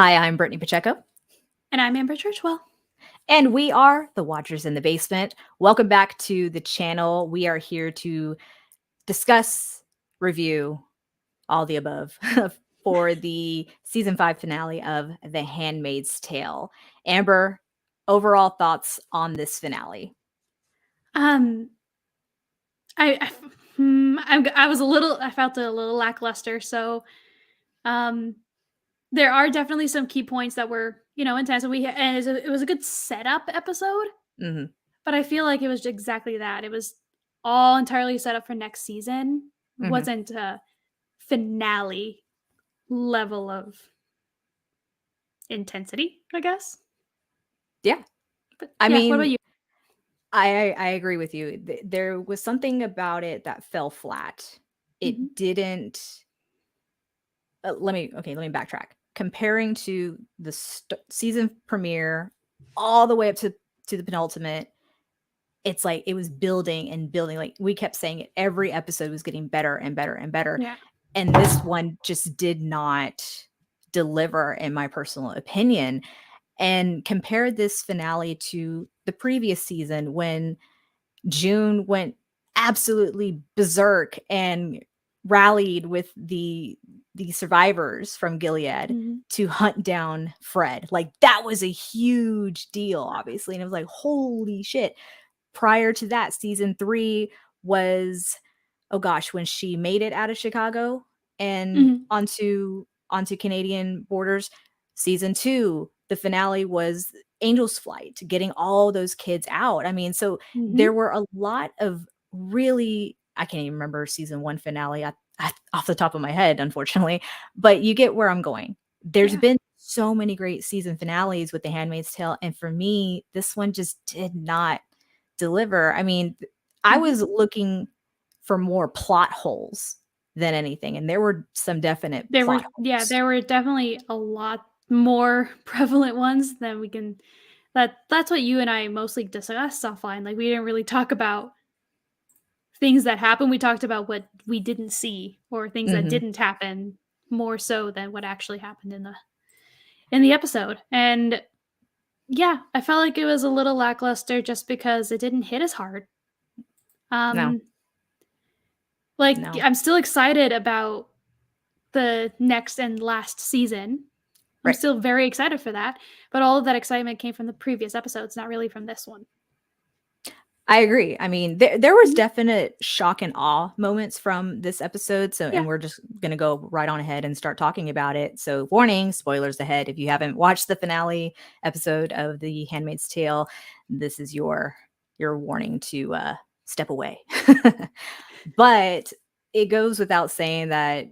Hi, I'm Brittany Pacheco, And I'm Amber Churchwell. and we are the Watchers in the Basement. Welcome back to the channel. We are here to discuss, review, all the above for the season 5 finale of The Handmaid's Tale. Amber, overall thoughts on this finale? Um, I felt a little lackluster. So, um, there are definitely some key points that were, intense. It was a good setup episode, Hmm. but I feel like it was exactly that. It was all entirely set up for next season. It Hmm. wasn't a finale level of intensity, I guess. Yeah, But I yeah, what about mean, you? I agree with you. There was something about it that fell flat. It Hmm. didn't. Let me backtrack. Comparing to the season premiere all the way up to the penultimate, it's like it was building and building. Like we kept saying it, every episode was getting better and better and better. Yeah. And this one just did not deliver, in my personal opinion. And compare this finale to the previous season when June went absolutely berserk and rallied with the survivors from Gilead Hmm. to hunt down Fred. Like that was a huge deal, obviously. And it was like, holy shit. Prior to that, season 3 was, oh gosh, when she made it out of Chicago and Hmm. onto Canadian borders. Season 2, the finale was Angel's Flight, getting all those kids out. I mean, so Hmm. there were a lot of really, I can't even remember season 1 finale off the top of my head, unfortunately, but you get where I'm going. There's Yeah. been so many great season finales with The Handmaid's Tale, and for me, this one just did not deliver. I mean, I Hmm. was looking for more plot holes than anything, and there were some definite plot holes. There were definitely a lot more prevalent ones than we can that's what you and I mostly discussed offline. Like we didn't really talk about things that happened. We talked about what we didn't see or things that Mhm. didn't happen more so than what actually happened in the episode. And yeah, I felt like it was a little lackluster just because it didn't hit as hard. No, Um like no. I'm still excited about the next and last season. I'm Right. still very excited for that, but all of that excitement came from the previous episodes, not really from this one. I agree. I mean, there was Mhm. definite shock and awe moments from this episode, so Yeah. and we're just gonna go right on ahead and start talking about it. So, warning, spoilers ahead. If you haven't watched the finale episode of The Handmaid's Tale, this is your warning to step away. But it goes without saying that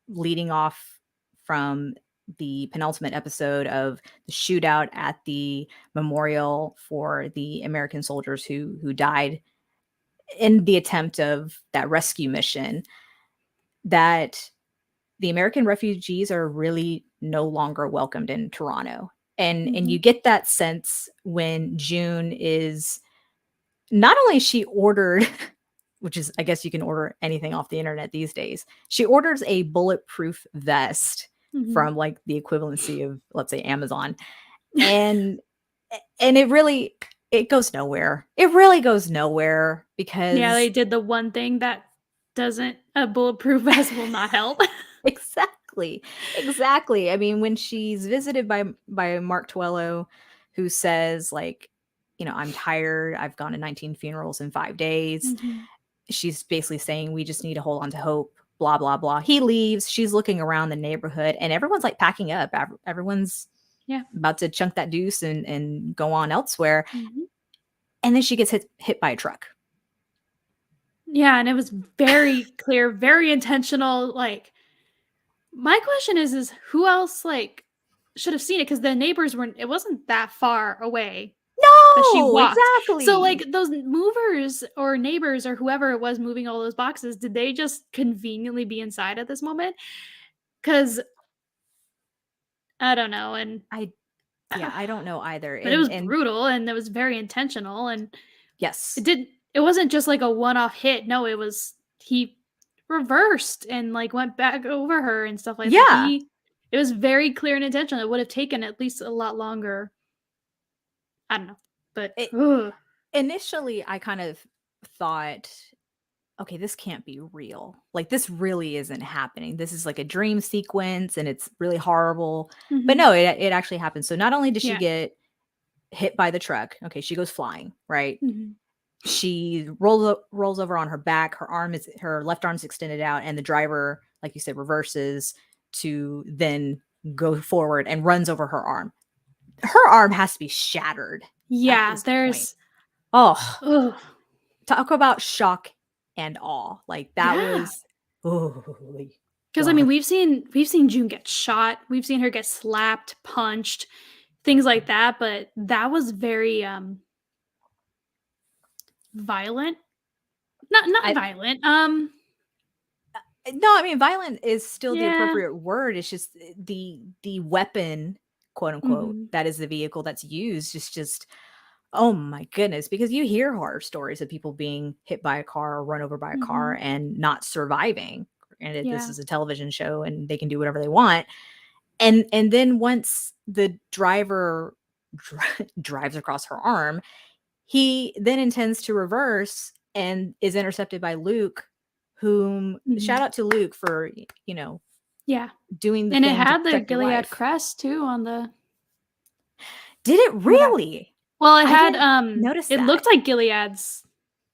leading off from the penultimate episode of the shootout at the memorial for the American soldiers who died in the attempt of that rescue mission, that the American refugees are really no longer welcomed in Toronto. And you Mhm. get that sense when June is, not only she ordered, which is, I guess you can order anything off the internet these days. She orders a bulletproof vest Mhm. from like the equivalency of, let's say, Amazon. And it goes nowhere. It really goes nowhere Yeah, they because did the one thing that doesn't a bulletproof vest will not help. exactly. Exactly. I mean, when she's visited by Mark Twello, who says like, I'm tired. I've gone to 19 funerals in 5 days. Mhm. She's basically saying we just need to hold on to hope, blah blah blah. He leaves. She's looking around the neighborhood and everyone's like packing up. Everyone's Yeah. about to chunk that deuce and go on elsewhere. Mhm. And then she gets hit by a truck. Yeah, and it was very clear, very intentional. Like, my question is who else like should have seen it? Because the neighbors weren't. It wasn't that far away that she No, walked. So, exactly. like, those movers or neighbors or whoever it was moving all those boxes, did they just conveniently be inside at this moment? Because I don't know. And I Yeah, I don't know either. but it was And brutal and it was very intentional. And yes. it wasn't just like a one-off hit. No, it was he reversed and like went back over her and stuff like that. Yeah. It was very clear and intentional. It would have taken at least a lot longer. I don't know, but Initially, I kind of thought, okay, this can't be real. Like, this really isn't happening. This is like a dream sequence and it's really horrible. But no, it actually happened. So not only did she get hit by the truck, okay, she goes flying, right? She rolls over on her back. Her left arm's extended out, and the driver, like you said, reverses to then go forward and runs over her arm. Her arm has to be shattered. Yeah, there's talk about shock and awe. Like, that was because I mean we've seen June get shot, we've seen her get slapped, punched, things like that, but that was very violent. Not violent. No, I mean, violent is still the appropriate word. It's just the weapon, quote unquote, that is the vehicle that's used is just, oh my goodness, because you hear horror stories of people being hit by a car or run over by a car and not surviving. And this is a television show and they can do whatever they want. And then once the driver drives across her arm, he then intends to reverse and is intercepted by Luke, whom shout out to Luke for, doing the and thing. It had the Gilead crest too on the. Did it really? Well, it had notice it looked like Gilead's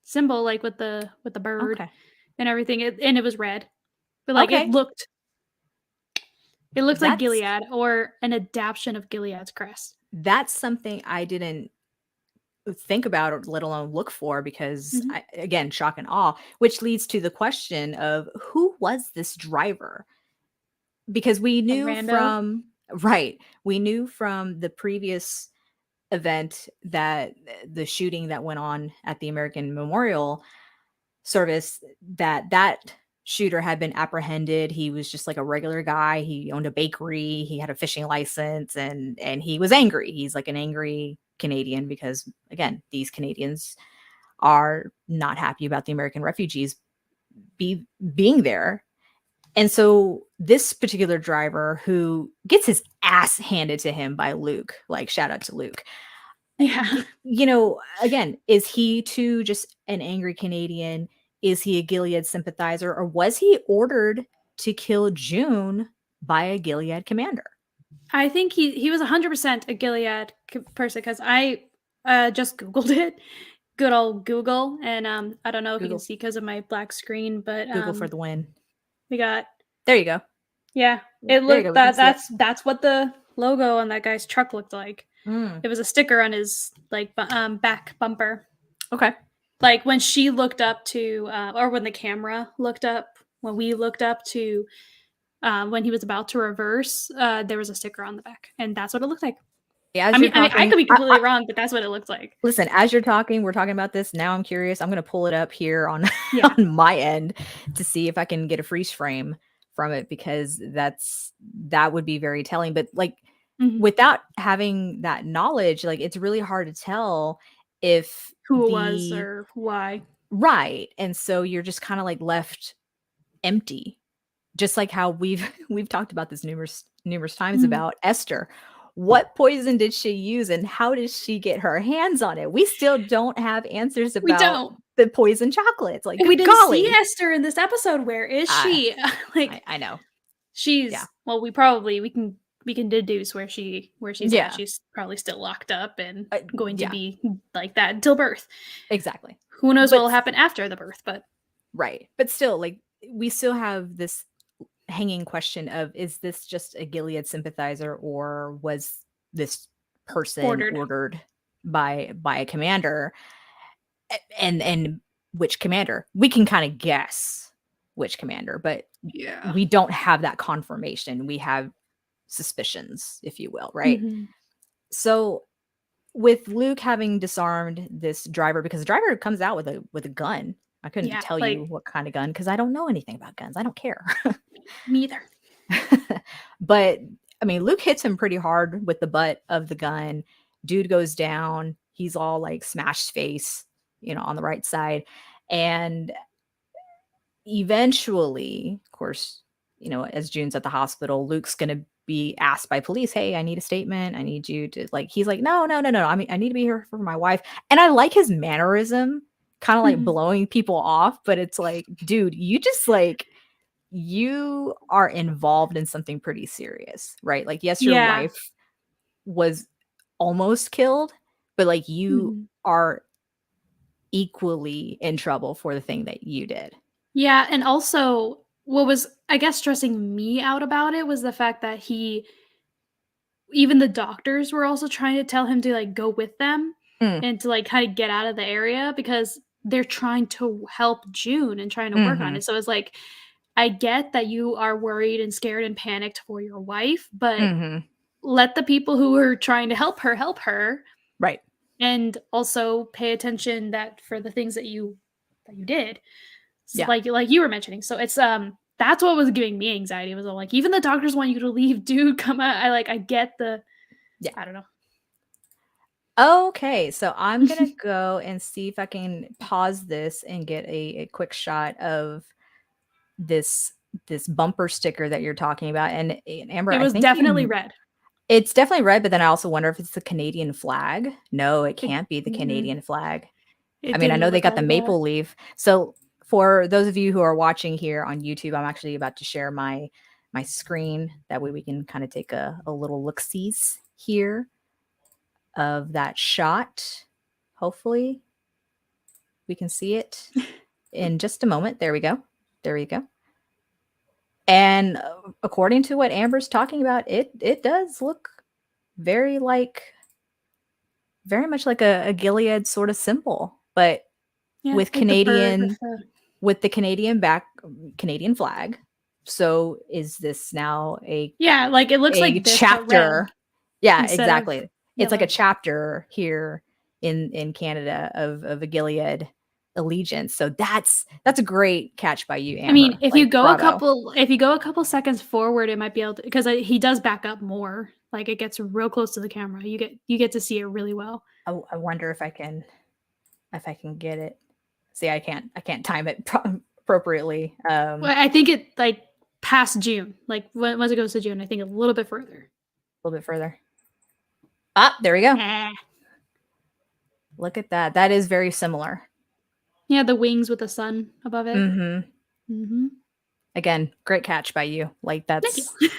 symbol, like with the bird and everything, and it was red, but like it looked like Gilead or an adaptation of Gilead's crest. That's something I didn't think about or let alone look for, because again, shock and awe, which leads to the question of who was this driver? Because we knew from the previous event that the shooting that went on at the American Memorial Service, that shooter had been apprehended. He was just like a regular guy. He owned a bakery. He had a fishing license, and he was angry. He's like an angry Canadian because, again, these Canadians are not happy about the American refugees being there. And so this particular driver, who gets his ass handed to him by Luke, like, shout out to Luke. Yeah. Again, is he too just an angry Canadian? Is he a Gilead sympathizer, or was he ordered to kill June by a Gilead commander? I think he was 100% a Gilead person, because I just Googled it. Good old Google. And I don't know if you can see because of my black screen, but Google for the win. We got. There you go. Yeah, it looked that's what the logo on that guy's truck looked like. It was a sticker on his back bumper. Okay. Like when she looked up to, or when the camera looked up, when we looked up to, when he was about to reverse, there was a sticker on the back, and that's what it looked like. Yeah, I mean, I could be completely wrong, but that's what it looked like. Listen, as you're talking, we're talking about this. Now I'm curious. I'm going to pull it up here on my end to see if I can get a freeze frame from it, because that would be very telling. But like, without having that knowledge, like, it's really hard to tell if who it was or why. Right. And so you're just kind of like left empty, just like how we've talked about this numerous times about Esther. What poison did she use and how did she get her hands on it? We still don't have answers about the poison chocolates. Like, we didn't see Esther in this episode. Where is she? I know. She's well, we can deduce where she's at. She's probably still locked up and going to be like that until birth. Exactly. Who knows what will happen after the birth, but right. But still, like, we still have this hanging question of, is this just a Gilead sympathizer, or was this person ordered by a commander? And which commander? We can kind of guess which commander, but we don't have that confirmation. We have suspicions, if you will, right? So with Luke having disarmed this driver, because the driver comes out with a gun. I couldn't tell you what kind of gun, because I don't know anything about guns. I don't care. Me either. But I mean, Luke hits him pretty hard with the butt of the gun. Dude goes down. He's all like smashed face, on the right side. And eventually, of course, as June's at the hospital, Luke's going to be asked by police, hey, I need a statement, I need you to, like, he's like, no, I mean, I need to be here for my wife. And I like his mannerism, kind of like Mhm. blowing people off, but it's like, dude, you just like, you are involved in something pretty serious, right? Like, yes, your Yeah. wife was almost killed, but like you Mhm. are equally in trouble for the thing that you did. Yeah, and also what was, I guess, stressing me out about it was the fact that he, even the doctors were also trying to tell him to, like, go with them Mm, and to, like, kinda get out of the area because they're trying to help June and trying to work on mhm, it. So it's like, I get that you are worried and scared and panicked for your wife, but mhm, let the people who are trying to help her, right. and also pay attention that for the things that you did. Yeah, Like you were mentioning. So it's that's what was giving me anxiety. It was all like, even the doctors want you to leave, dude. Come out. I get the, yeah. I don't know. Okay, so I'm gonna go and see if I can pause this and get a quick shot of this this bumper sticker that you're talking about. And Amber, It I was think definitely you red. it's definitely red, but then I also wonder if it's the Canadian flag. No, it It, can't be the mm, Canadian flag. I it mean, I didn't know they look got the like that. maple leaf. So for those of you who are watching here on YouTube, I'm actually about to share my screen. That way we can kind of take a little look-sees here of that shot. Hopefully we can see it in just a moment. There we go. There we go. And according to what Amber's talking about, it does look very like very much like a Gilead sort of symbol, but Yeah, with like the bird with Canadian the, with the Canadian flag. So is this now yeah, like it looks a like this, but red chapter? Yeah, instead of exactly. It's like a yellow. chapter here in Canada of a Gilead allegiance. So that's a great catch by you, I mean, Amber. Like, bravo. if you go a couple seconds forward, it might be able to, because he does back up more. Like it gets real close to the camera. You get to see it really well. I wonder if I can get it. See, I can't time it appropriately. Well, I think it like past June. Like once it goes to June, I think a little bit further. A little bit further. Ah, there we go. Eh. Look at that. That is very similar. Yeah, the wings with the sun above it. Mhm. Mhm. Again, great catch by you. Like, Thank you.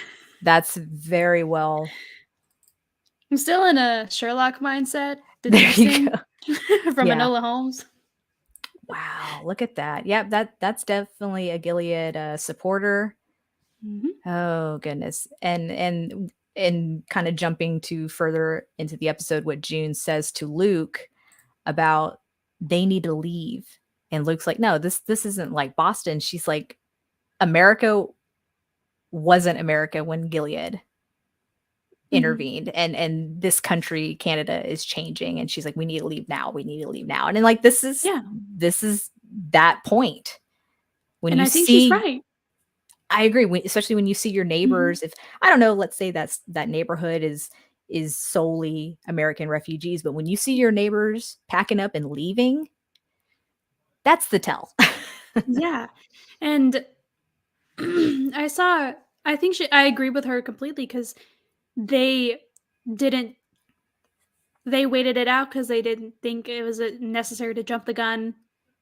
that's very well. I'm still in a Sherlock mindset, There you deducing go. from Yeah. Enola Holmes. Wow, look at that. Yep, that's definitely a Gilead, supporter. Mhm. Oh, goodness. And kinda jumping to further into the episode, what June says to Luke about they need to leave, and Luke's like, "No, this isn't like Boston." She's like, "America wasn't America when Gilead Mhm. intervened, and this country, Canada, is changing." And she's like, "We need to leave now. We need to leave now." And then, like, Yeah, this is that point. When and you I think she's see right. I agree, especially when you see your Mhm. neighbors, if I don't know, let's say that neighborhood is solely American refugees, but when you see your neighbors packing up and leaving, that's the tell. Yeah, and I saw I think I agree with her completely because they didn't they waited it out because they didn't think it was, necessary to jump the gun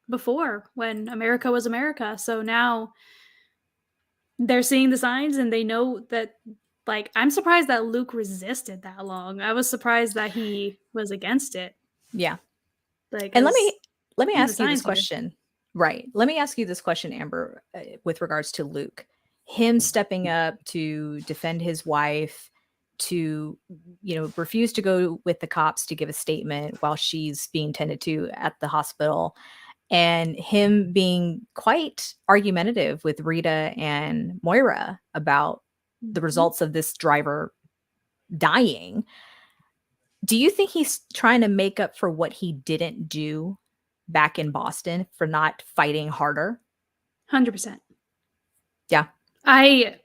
before when America was America. So now they're seeing the signs and they know that, like, I'm surprised that Luke resisted that long. I was surprised that he was against it, Yeah. like, And 'cause let me see the ask you this signs here. question. Right. Let me ask you this question, Amber, with regards to Luke. Him stepping up to defend his wife, to, refuse to go with the cops to give a statement while she's being tended to at the hospital, and him being quite argumentative with Rita and Moira about the Mhm. results of this driver dying. Do you think he's trying to make up for what he didn't do back in Boston for not fighting harder? 100%. Yeah. I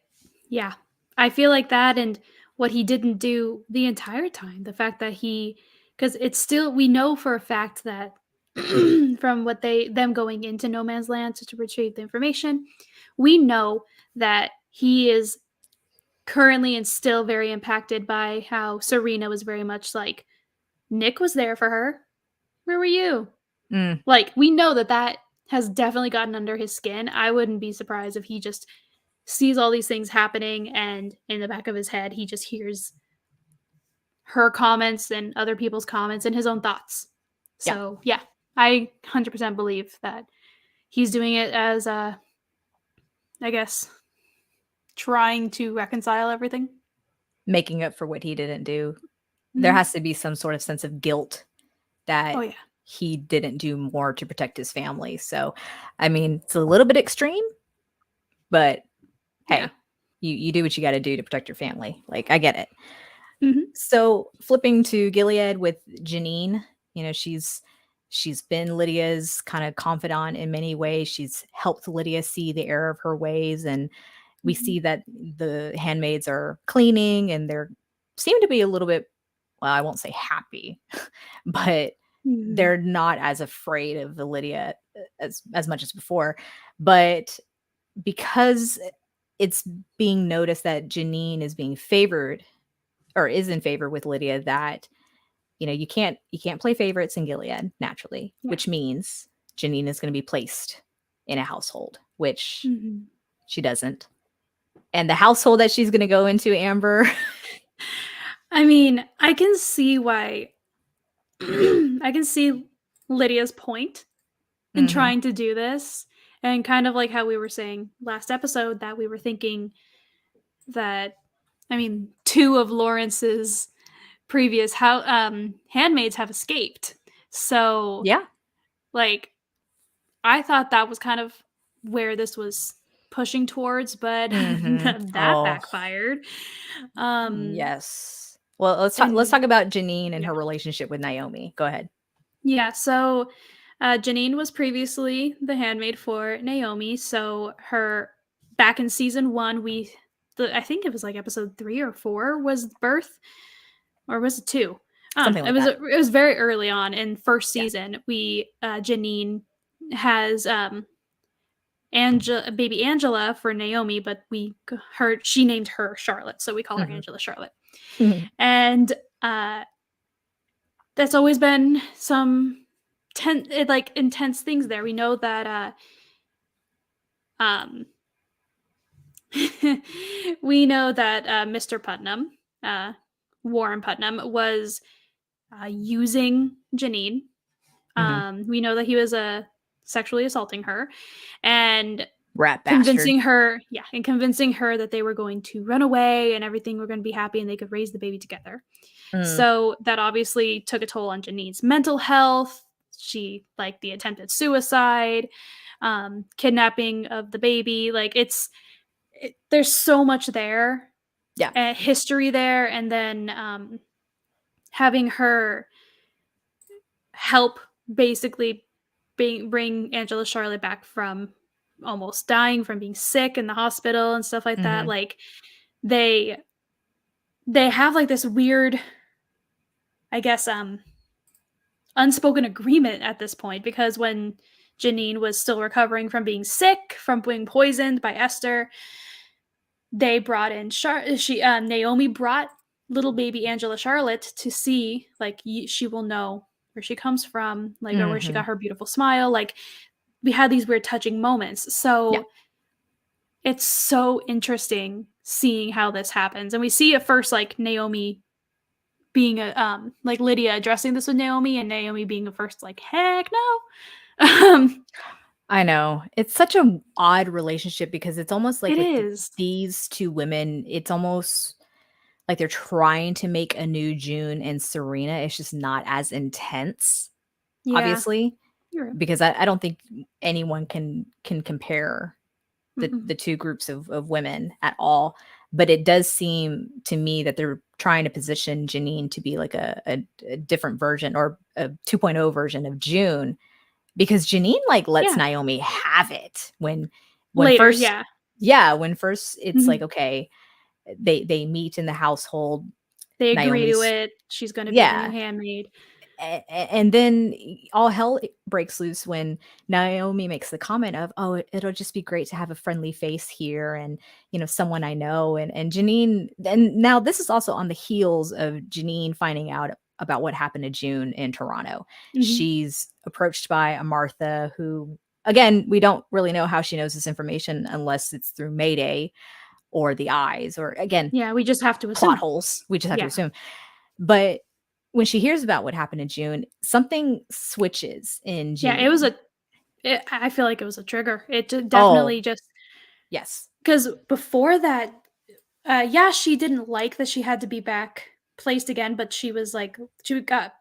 Yeah. I feel like that, and what he didn't do the entire time, the fact that because it's still, we know for a fact that from what them going into no man's land to retrieve the information, we know that he is currently and still very impacted by how Serena was very much like, Nick was there for her. Where were you? Mm. Like, we know that has definitely gotten under his skin. I wouldn't be surprised if he just sees all these things happening and in the back of his head, he just hears her comments and other people's comments and his own thoughts. Yeah. So, yeah, I 100% believe that he's doing it as I guess, trying to reconcile everything. Making up for what he didn't do. There has to be some sort of sense of guilt that Oh, yeah. he didn't do more to protect his family. So, I mean, it's a little bit extreme, but hey, Yeah. you do what you got to do to protect your family. Like, I get it. Mhm. So, flipping to Gilead with Janine, you know, she's been Lydia's kind of confidant in many ways. She's helped Lydia see the error of her ways, and we Mhm. see that the handmaids are cleaning and they're seem to be a little bit, well, I won't say happy, but Mhm. they're not as afraid of the Lydia as much as before. But because it's being noticed that Janine is being favored or is in favor with Lydia, that you know, you can't play favorites in Gilead naturally, Yeah. which means Janine is going to be placed in a household, which Mhm. she doesn't. And the household that she's going to go into, Amber. I mean, I can see why I can see Lydia's point in Mhm. trying to do this, and kind of like how we were saying last episode that we were thinking that, I mean, 2 of Lawrence's previous handmaids have escaped. So, Yeah. like, I thought that was kind of where this was pushing towards, but Mhm. that Oh, backfired. Um, yes. Well, let's and talk about Janine and yeah. her relationship with Naomi. Go ahead. Yeah, so Janine was previously the handmaid for Naomi. So her back in season 1, I think it was like episode 3 or 4 was birth, or was it 2? I don't Something know. like that. It was very early on in first Yeah. season. We Janine has baby Angela for Naomi, but she named her Charlotte, so we call her Mhm. Angela Charlotte. And uh that's always been some like intense things there. We know that um we know that Mr. Putnam, uh Warren Putnam, was using Janine. Mhm. We know that he was sexually assaulting her and Rat bastard. convincing her that they were going to run away and everything were going to be happy and they could raise the baby together. Mm. So that obviously took a toll on Janine's mental health. She, like, the attempted suicide, kidnapping of the baby. Like, there's so much there, Yeah. history there, and then having her help basically bring Angela Charlotte back from almost dying, from being sick in the hospital and stuff like that. Mhm. Like, they have like this weird, I guess, unspoken agreement at this point, because when Janine was still recovering from being sick, from being poisoned by Esther, they brought in Naomi brought little baby Angela Charlotte to see, like, she will know where she comes from, like, or where she Mhm. got her beautiful smile. Like, we had these weird touching moments. Yeah. So it's so interesting seeing how this happens. And we see at first, like, Naomi being like Lydia addressing this with Naomi, and Naomi being the first, like, heck no. I know. It's such a odd relationship because it's almost like It with is. these two women, it's almost like they're trying to make a new June and Serena. It's just not as intense, Yeah. obviously, You're right. because I don't think anyone can compare Mm-mm. the two groups of women at all. But it does seem to me that they're trying to position Janine to be like a different version or a 2.0 version of June, because Janine, like, lets Yeah. Naomi have it when Later, first yeah. yeah, when first it's Mhm. like, okay, they meet in the household. They agree to Naomi's it. She's gonna be the new yeah, handmaid. And then all hell breaks loose when Naomi makes the comment of, "Oh, it'll just be great to have a friendly face here, and someone I know." And Janine. And now this is also on the heels of Janine finding out about what happened to June in Toronto. Mhm. She's approached by a Martha who, again, we don't really know how she knows this information unless it's through Mayday or the eyes, or again, Yeah, we just have to plot assume. holes. We just have to Yeah. assume. But when she hears about what happened in June, something switches in Yeah, it was Janine. I feel like it was a trigger. It Oh, definitely just yes. because before that, yeah, she didn't like that she had to be back placed again, but she was like, she got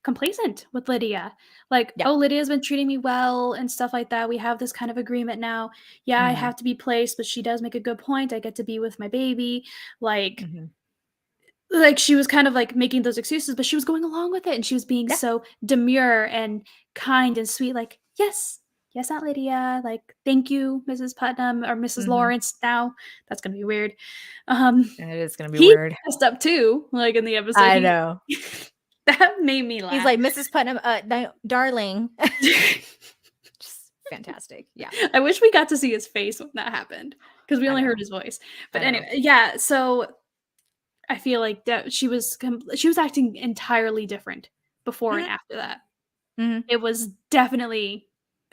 complacent with Lydia. Like, Yeah. oh, Lydia's been treating me well and stuff like that. We have this kind of agreement now. Yeah, I Mhm, have to be placed, but she does make a good point. I get to be with my baby. Like, mhm. she was kind of like making those excuses, but she was going along with it, and she was being Yeah. so demure and kind and sweet, like, yes, yes, Aunt Lydia, like, thank you, Mrs. Putnam or Mrs. Mhm. Lawrence now. That's gonna be weird. Um, It is gonna be he weird. messed up too, like, in the episode. I He know. that made me He's laugh. like, "Mrs. Putnam, no, darling." Just fantastic. Yeah, I wish we got to see his face when that happened, because we I only heard know. his voice. But I know. anyway, yeah, so I feel like that she was acting entirely different before and Mhm, after that. mhm. It was definitely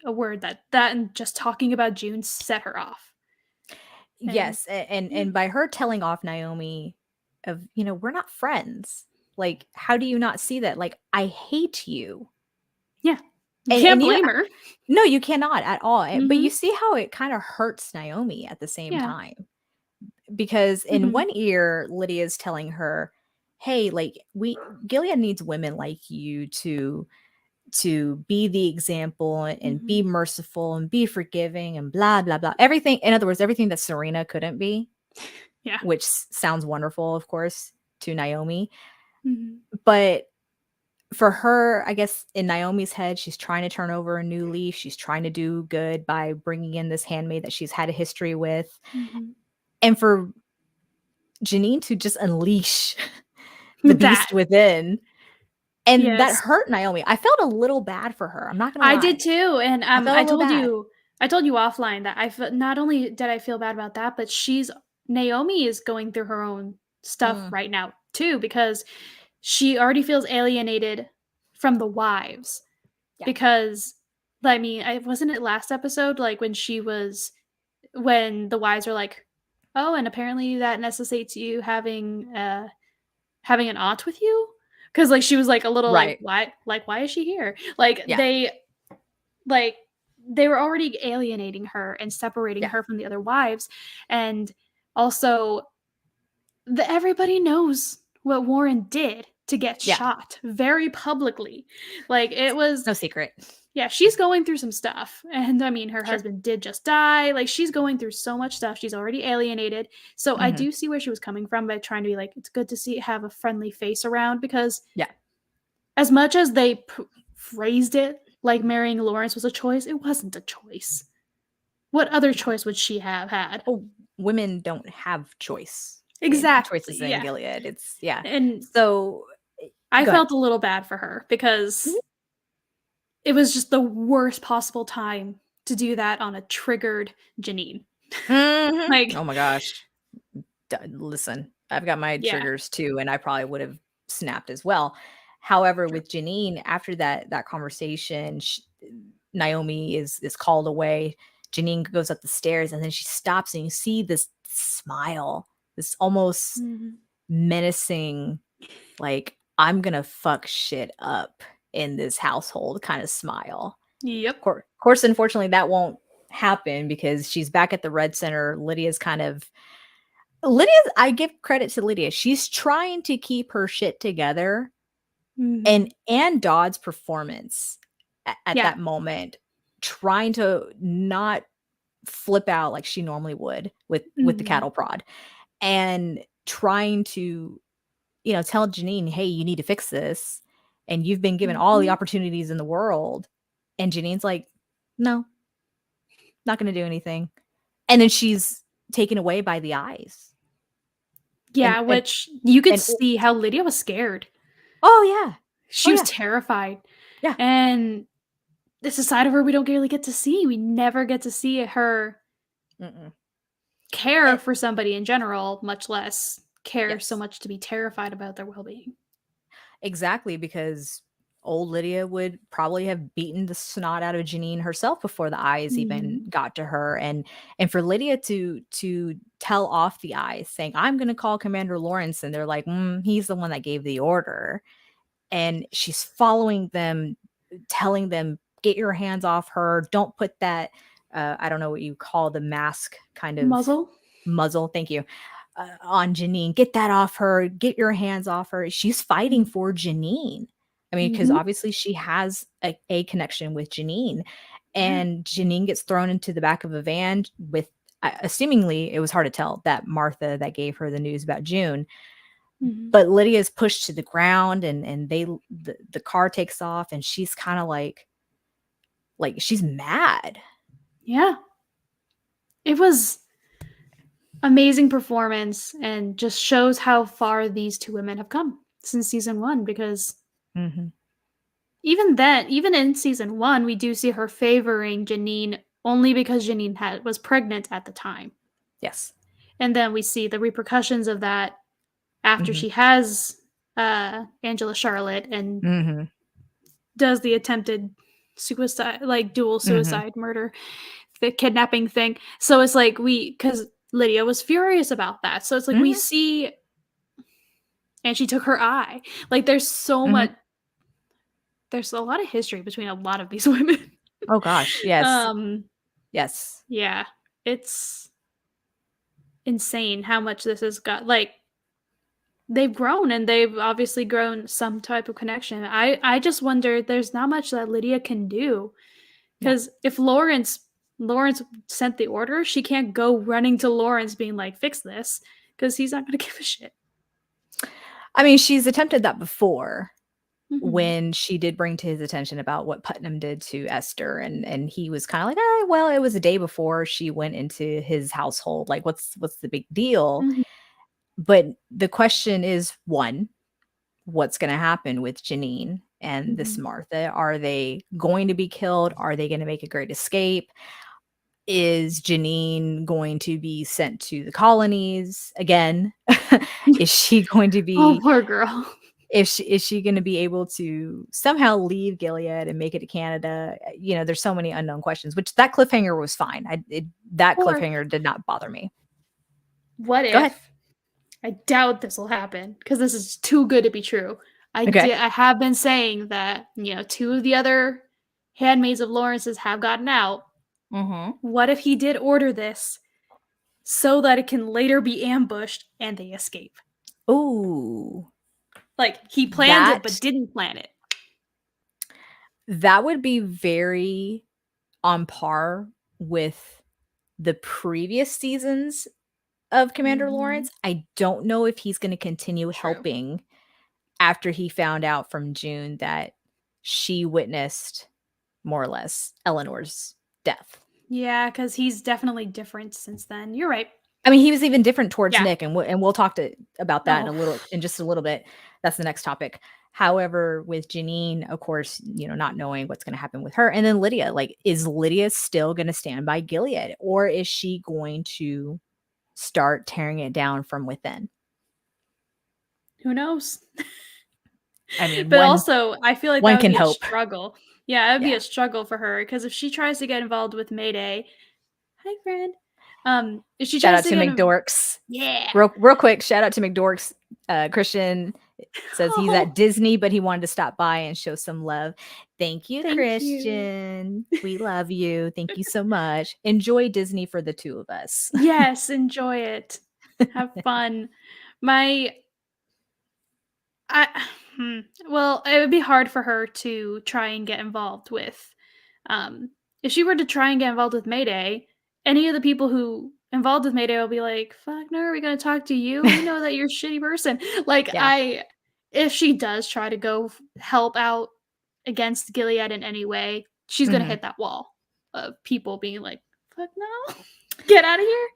a word that and just talking about June set her off. And Yes, and yeah, and by her telling off Naomi of, "We're not friends. Like, how do you not see that? Like, I hate you." yeah. You And can't even blame her. no, you cannot at all, but you Mhm. see how it kinda hurts Naomi at the same Yeah. time, because in Mhm. one ear, Lydia's telling her, "Hey, like, we Gilead needs women like you to be the example and be Mhm. merciful and be forgiving and blah, blah, blah." Everything, in other words, everything that Serena couldn't be, Yeah. which sounds wonderful, of course, to Naomi. Mhm. But for her, I guess in Naomi's head, she's trying to turn over a new leaf. She's trying to do good by bringing in this handmaid that she's had a history with. Mhm. And for Janine to just unleash the That. beast within, and that Yes. hurt Naomi. I felt a little bad for her. I'm not gonna I did lie. too, and, I felt a little bad. I told you offline that not only did I feel bad about that, but Naomi is going through her own stuff Mm, right now too, because she already feels alienated from the wives. yeah. Because, I mean, I wasn't it last episode, like, when the wives are like, "Oh, and apparently that necessitates you having an aunt with you?" Because like, she was, like, a little like, Right. why is she here?" Like, Yeah. like, they were already alienating her and separating Yeah. her from the other wives, and also, everybody knows what Warren did to get Yeah. shot very publicly. Like, it was No secret. yeah, she's going through some stuff, and, I mean, her Sure. husband did just die, like, she's going through so much stuff, she's already alienated, so I Mhm. do see where she was coming from by trying to be like, "It's good to have a friendly face around," because Yeah. as much as they phrased it like marrying Lawrence was a choice, it wasn't a choice. What other No. choice would she have had? Oh, women don't have choices Exactly, in yeah, Gilead. It's yeah. and So, I good. felt a little bad for her because Mhm. it was just the worst possible time to do that on a triggered Janine. Mhm. Like, Oh my gosh. Listen, I've got my yeah. triggers too, and I probably would have snapped as well. However, with Janine, after that conversation, Naomi is called away. Janine goes up the stairs, and then she stops, and you see this smile, this almost Mhm. menacing, like, "I'm gonna fuck shit up in this household" kind of smile. Yep. Course, unfortunately, that won't happen because she's back at the Red Center. I give credit to Lydia. She's trying to keep her shit together, Mhm. and Dodd's performance at Yeah. that moment, trying to not flip out like she normally would with the Mhm. cattle prod, and trying to, tell Janine, "Hey, you need to fix this, and you've been given all the Mhm. opportunities in the world." And Janine's like, "No, not gonna do anything." And then she's taken away by the eyes. And Yeah, and which you could and see how Lydia was scared. oh, yeah. She was terrified. Yeah. And it's a side of her we don't really get to see. We never get to see her care for somebody in general, much less care so Yes. much to be terrified about their well-being. Exactly, because old Lydia would probably have beaten the snot out of Janine herself before the eyes even got to her, and for Lydia to tell off the eyes, saying, "I'm going to call Commander Lawrence," and they're like, "He's the one that gave the order," and she's following them, telling them, "Get your hands off her! Don't put that." I don't know what you call the mask kind of muzzle. Thank you. On Janine, get that off her, get your hands off her. She's fighting for Janine. I mean, because obviously she has a connection with Janine, and Janine gets thrown into the back of a van with, seemingly, it was hard to tell, that Martha that gave her the news about June. But Lydia's pushed to the ground, and the car takes off, and she's kind of like she's mad. Yeah. It was amazing performance and just shows how far these two women have come since season 1, because even in season 1, we do see her favoring Janine only because Janine was pregnant at the time. Yes. And then we see the repercussions of that after she has Angela Charlotte and does the attempted suicide, like dual suicide murder, the kidnapping thing. So it's like because Lydia was furious about that. So it's like we see, and she took her eye. Like there's so much, there's a lot of history between a lot of these women. Oh gosh, yes. Yes. Yeah. It's insane how much this has got. Like, they've grown, and they've obviously grown some type of connection. I just wonder, there's not much that Lydia can do, because if Lawrence sent the order, she can't go running to Lawrence being like, fix this, because he's not going to give a shit. I mean, she's attempted that before, when she did bring to his attention about what Putnam did to Esther, and he was kind of like, well, it was a day before she went into his household. Like, what's the big deal? But the question is, one, what's going to happen with Janine and this Martha? Are they going to be killed? Are they going to make a great escape? Is Janine going to be sent to the colonies again? Is she going to be... Oh, poor girl. Is she going to be able to somehow leave Gilead and make it to Canada? You know, there's so many unknown questions, which that cliffhanger was fine. Cliffhanger did not bother me. What if... I doubt this will happen, because this is too good to be true. I have been saying that, 2 of the other handmaids of Lawrence's have gotten out. What if he did order this so that it can later be ambushed and they escape? Ooh. Like, he planned it but didn't plan it. That would be very on par with the previous seasons of Commander Lawrence. I don't know if he's going to continue helping after he found out from June that she witnessed, more or less, Eleanor's death. Yeah, because he's definitely different since then. You're right. I mean, he was even different towards Nick, and we'll talk about that in just a little bit. That's the next topic. However, with Janine, of course, not knowing what's going to happen with her, and then Lydia, like, is Lydia still going to stand by Gilead, or is she going to start tearing it down from within? Who knows? I mean, but also, I feel like that would be a struggle. Yeah, it would be a struggle for her, because if she tries to get involved with Mayday, hi friend. If she shout tries out to McDorks. Yeah. Real quick, shout out to McDorks. Christian says he's at Disney, but he wanted to stop by and show some love. Thank you, Christian. We love you. Thank you so much. Enjoy Disney for the 2 of us. Yes, enjoy it. Have fun. Well, it would be hard for her to try and get involved with. If she were to try and get involved with Mayday, any of the people who involved with Mayday will be like, fuck no, are we going to talk to you? We know that you're a shitty person. Like, if she does try to go help out against Gilead in any way, she's going to hit that wall of people being like, fuck no, get out of here.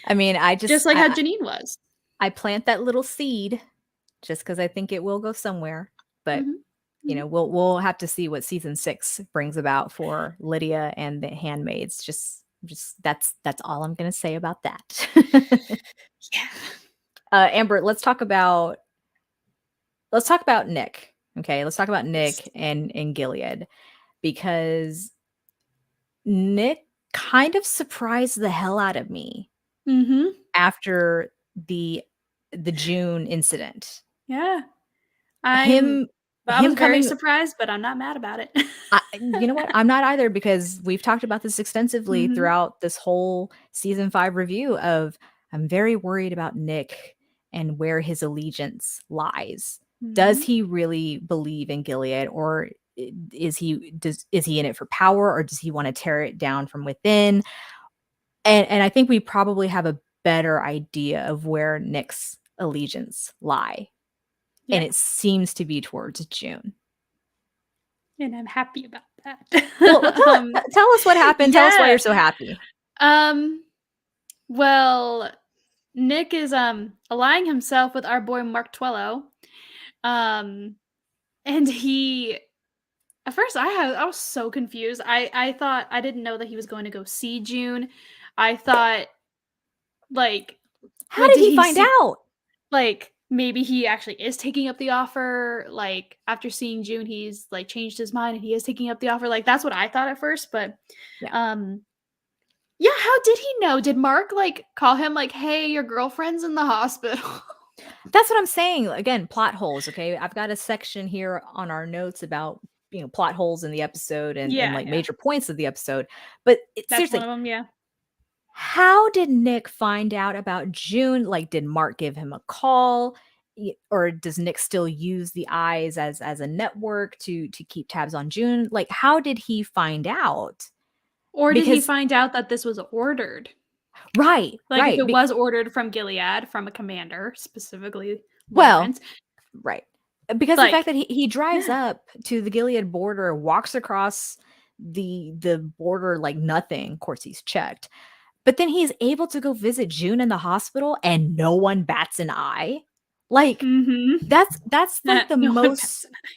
I mean, just like how Janine was. I plant that little seed just because I think it will go somewhere. But you know, we'll have to see what season 6 brings about for Lydia and the Handmaids. Just that's all I'm gonna say about that. Yeah. Amber, let's talk about Nick. Okay, let's talk about Nick and Gilead, because Nick kind of surprised the hell out of me Mm-hmm. after the June incident. Yeah. Him I was very coming, surprised, but I'm not mad about it. you know what? I'm not either, because we've talked about this extensively Mhm. throughout this whole season 5 review of, I'm very worried about Nick and where his allegiance lies. Does Mhm. he really believe in Gilead, or is he in it for power, or does he want to tear it down from within? And I think we probably have a better idea of where Nick's allegiance lie, and Yeah. it seems to be towards June. And I'm happy about that. Well, tell us what happened. Tell us why Yeah. you're so happy. Well, Nick is allying himself with our boy Mark Twello. Um and he at first I was so confused. I thought I didn't know that he was going to go see June. I thought, like, How wait, did did he he find see, out? like, maybe he actually is taking up the offer, like, after seeing June, he's, like, changed his mind and he is taking up the offer, like, that's what I thought at first, but, Yeah. yeah, how did he know? Did Mark, like, call him, like, "Hey, your girlfriend's in the hospital?" That's what I'm saying. Again, plot holes, okay? I've got a section here on our notes about, you know, plot holes in the episode and Yeah, like yeah. major points of the episode. But That's one of seriously, them. Yeah. how did Nick find out about June? Like, did Mark give him a call? Or does Nick still use the eyes as a network to keep tabs on June? Like, how did he find out? Or did he Because find out that this was ordered? right, Like, if right. it was ordered from Gilead, from a commander, specifically Well, Lawrence, right. Because the fact like, that he drives yeah. up to the Gilead border, walks across the border like nothing. Of course, he's checked. But then he's able to go visit June in the hospital and no one bats an eye. Like, Mhm. that's like No one bats an eye.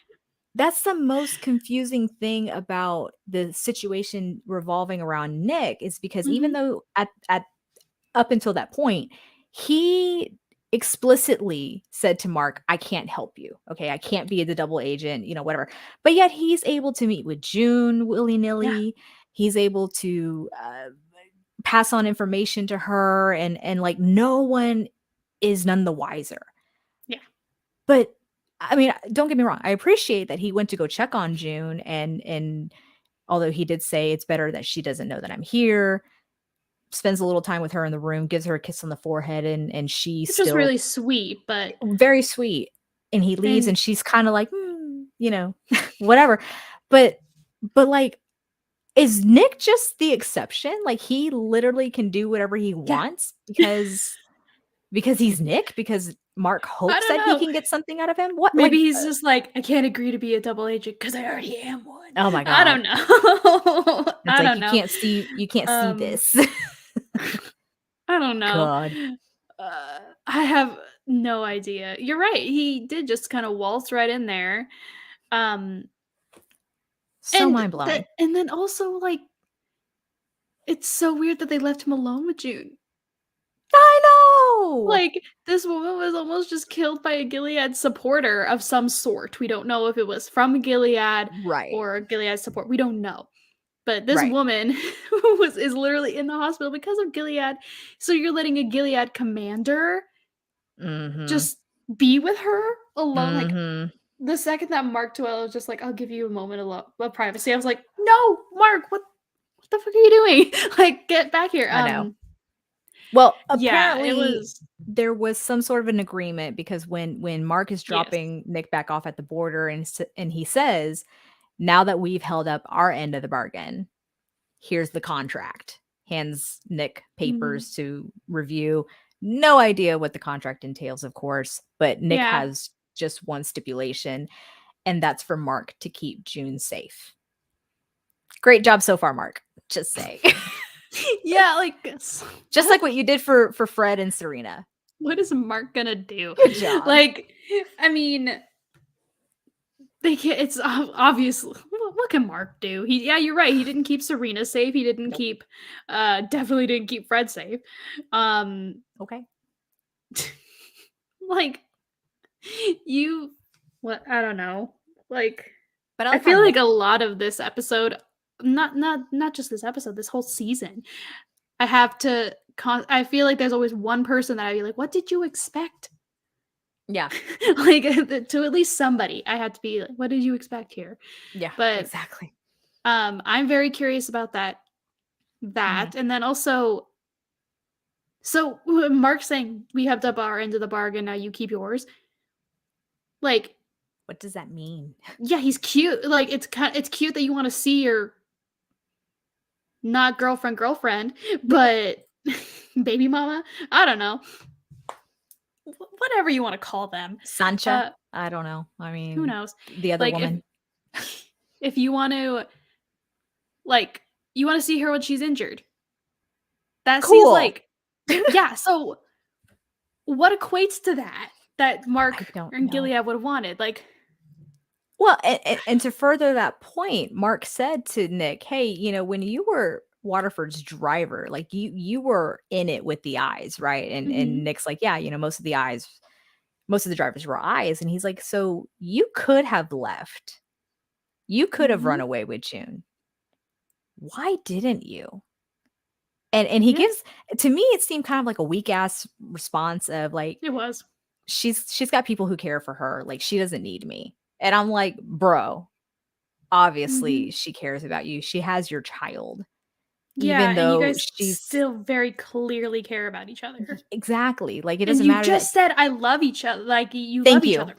that's the most confusing thing about the situation revolving around Nick, is because even Mhm. though at up until that point, he explicitly said to Mark, "I can't help you. Okay, I can't be the double agent, you know, whatever." But yet he's able to meet with June Yeah. willy-nilly. He's able to pass on information to her, and like no one is none the wiser. Yeah. But I mean, don't get me wrong. I appreciate that he went to go check on June, and although he did say it's better that she doesn't know that I'm here, spends a little time with her in the room, gives her a kiss on the forehead, and she Which was still really sweet, but very sweet. And he leaves and and she's kind of like, you know, whatever. But like, is Nick just the exception? Like, he literally can do whatever he yeah. wants because he's Nick, because Mark I hopes don't that he know. can get something out of him. What, Maybe like, he's just like, "I can't agree to be a double agent because I already am one." oh my I god. don't know. It's I like don't know. you can't see Um, this. I don't know. God. I have no idea. You're right, he did just kinda waltz right in there. Um, So mind-blowing. and then also, like, it's so weird that they left him alone with June. I know. Like, this woman was almost just killed by a Gilead supporter of some sort. We don't know if it was from Gilead Right. or Gilead support. We don't know. But this Right. woman is literally in the hospital because of Gilead. So you're letting a Gilead commander Mhm. just be with her alone. Like, Mhm. the second that Mark Twain was just like, "I'll give you a moment of privacy," I was like, "No, Mark, what the fuck are you doing? Like, get back here." I know. Well, Yeah, it apparently was there was some sort of an agreement, because when Mark is yes. dropping Nick back off at the border, and he says, "Now that we've held up our end of the bargain, here's the contract." Hands Nick Mhm. papers to review. No idea what the contract entails, of course, but Nick Yeah. has just one stipulation, and that's for Mark to keep June safe. Great job so far, Mark. Just say. Yeah, like, Just like what you did for Fred and Serena. what is Mark gonna do? Good job. Like, I mean, they can't. It's obvious. What can Mark do? Yeah, you're right. He didn't keep Serena safe. He didn't Nope. keep, definitely didn't keep Fred safe. Okay. Like you, what I don't know. Like But I I like how feel like Nick. a lot of this episode, not just this episode, this whole season, I have to. I feel like there's always one person that I'd be like, "What did you expect?" Yeah. Like to at least somebody, I had to be like, "What did you expect here?" Yeah. But Exactly. I'm very curious about that. Mhm. And then also, so Mark saying we have the bar end of the bargain, now you keep yours. Like, What does that mean? yeah, he's cute. Like, it's cute that you want to see your not girlfriend, but baby mama. I don't know, whatever you want to call them. Sancha? Uh, I don't know. I who mean, knows? the other Like, woman. if you want to, like, you want to see her when she's injured. That seems Cool. like, yeah. So what equates to that I Mark don't and know. Gilead would have wanted? Like, Well, and to further that point, Mark said to Nick, "Hey, when you were Waterford's driver, like you were in it with the eyes, right?" And mhm, Nick's like, "Yeah, most of the drivers were eyes." And he's like, "So you could have left. You could have run mhm, away with June. Why didn't you?" And he yeah, gives to me it seemed kind of like a weak ass response of like it was. she's got people who care for her, like she doesn't need me. And I'm like, "Bro, Mhm. obviously she cares about you. She has your child, Yeah, even and you though guys she's." still very clearly care about each other. Exactly. Like it And doesn't you matter that. just said, "I love each other." Like, you love Thank each you. other.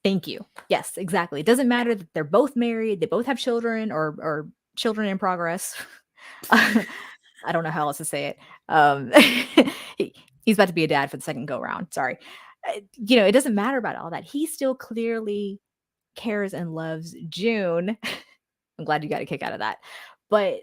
Thank you. Yes, exactly. It doesn't Yeah. matter that they're both married, they both have children or children in progress. I don't know how else to say it. Um, he he's about to be a dad for the second go round, sorry. It doesn't matter about all that. He still clearly cares and loves June. I'm glad you got a kick out of that. But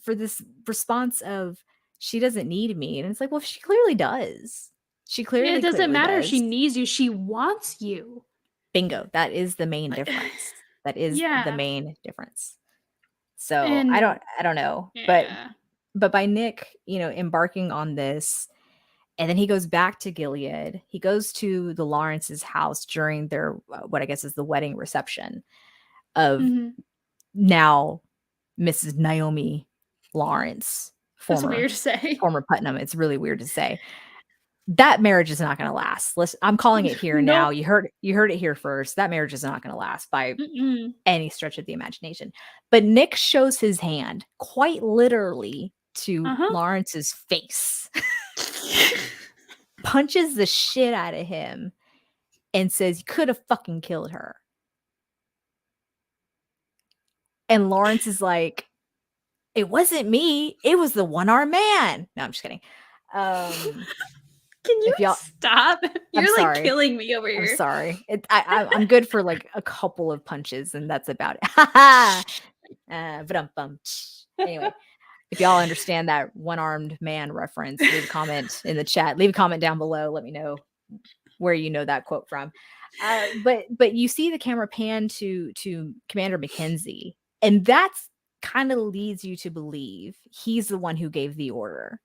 for this response of, "She doesn't need me," and it's like, well, she clearly does. She Yeah, it clearly, doesn't clearly matter if she does. needs you, she wants you. Bingo. That is the main Like, difference. That is the yeah, main difference. So, and I don't know, yeah. but by Nick, embarking on this, and then he goes back to Gilead. He goes to the Lawrence's house during their, what I guess is the wedding reception of Mhm. now Mrs. Naomi Lawrence, That's former weird to say. former Putnam. It's really weird to say. That marriage is not gonna last. I'm calling it here now. Nope. You heard it here first. That marriage is not gonna last by Mm-mm. any stretch of the imagination. But Nick shows his hand quite literally to Uh-huh. Lawrence's face, punches the shit out of him, and says, "You could have fucking killed her." And Lawrence is like, "It wasn't me. It was the one-armed man." No, I'm just kidding. Um, Can you if y'all stop? I'm You're, like, sorry. killing me over I'm here. sorry. I'm good for, like, a couple of punches, and that's about it. Ha ha! Ba-dum-bum. Anyway, if y'all understand that one-armed man reference, leave a comment in the chat. Leave a comment down below. Let me know where you know that quote from. But you see the camera pan to Commander Mackenzie, and that's kinda leads you to believe he's the one who gave the order.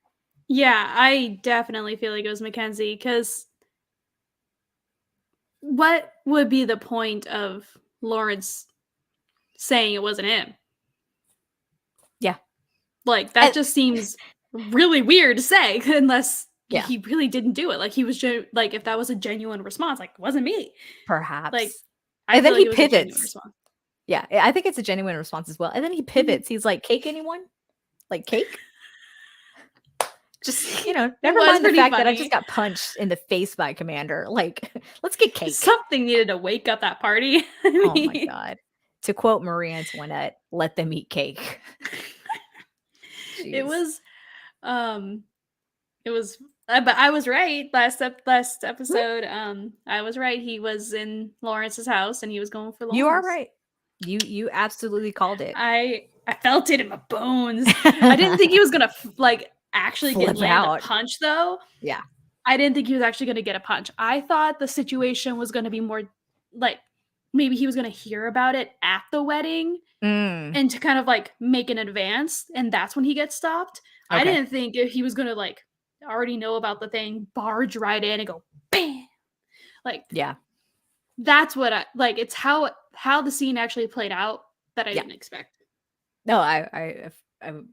Yeah, I definitely feel like it was Mackenzie, because what would be the point of Lawrence saying it wasn't him? Yeah. Like, that And just seems really weird to say unless yeah, he really didn't do it. Like, he was like, if that was a genuine response, like, "It wasn't me." Like, perhaps. I And feel then like he it was a genuine pivots. response. Yeah, I think it's a genuine response as well, and then he Mhm. pivots, he's like, "Cake, anyone? Like, cake?" Just, It never was mind the pretty fact that I just funny. got punched in the face by Commander, like, let's get cake. Something needed to wake up that party. I Oh my mean, god. To quote Marie Antoinette, "Let them eat cake." it Jeez. was, um, it was but I was right last Mhm. episode, I was right, he was in Lawrence's house, and he was going for You are Lawrence. right. You absolutely called it. I felt it in my bones. I didn't think he was gonna like, actually get Flip land a out. punch, though. Yeah. I didn't think he was actually gonna get a punch. I thought the situation was gonna be more, like, maybe he was gonna hear about it at the wedding Mm, and to kind of, like, make an advance, and that's when he gets stopped. I okay. didn't think he was gonna, like, already know about the thing, barge right in and go, "Bam!" Like, Yeah. that's what I like, it's how the scene actually played out that I Yeah. didn't expect. No, I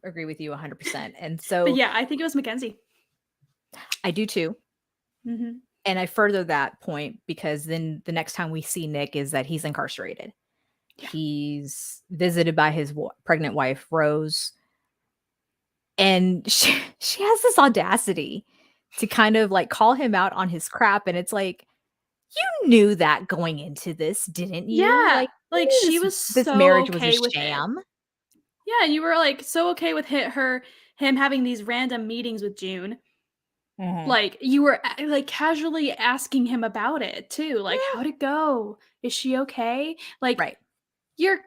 agree with you 100%. And But, so yeah, I think it was Mackenzie. I do too. Mhm. And I further that point because then the next time we see Nick is that he's incarcerated. Yeah. He's visited by his pregnant wife, Rose, and she has this audacity to kind of like call him out on his crap. And it's like, you knew that going into this, didn't you? Yeah, Like, you like, knew she this, was this so marriage was a okay with it. sham. Yeah, and you were, like, so okay with him having these random meetings with June. Mhm. Like, you were like, casually asking him about it too, like, Mm, "How'd it go? Is she okay?" Like, right. you're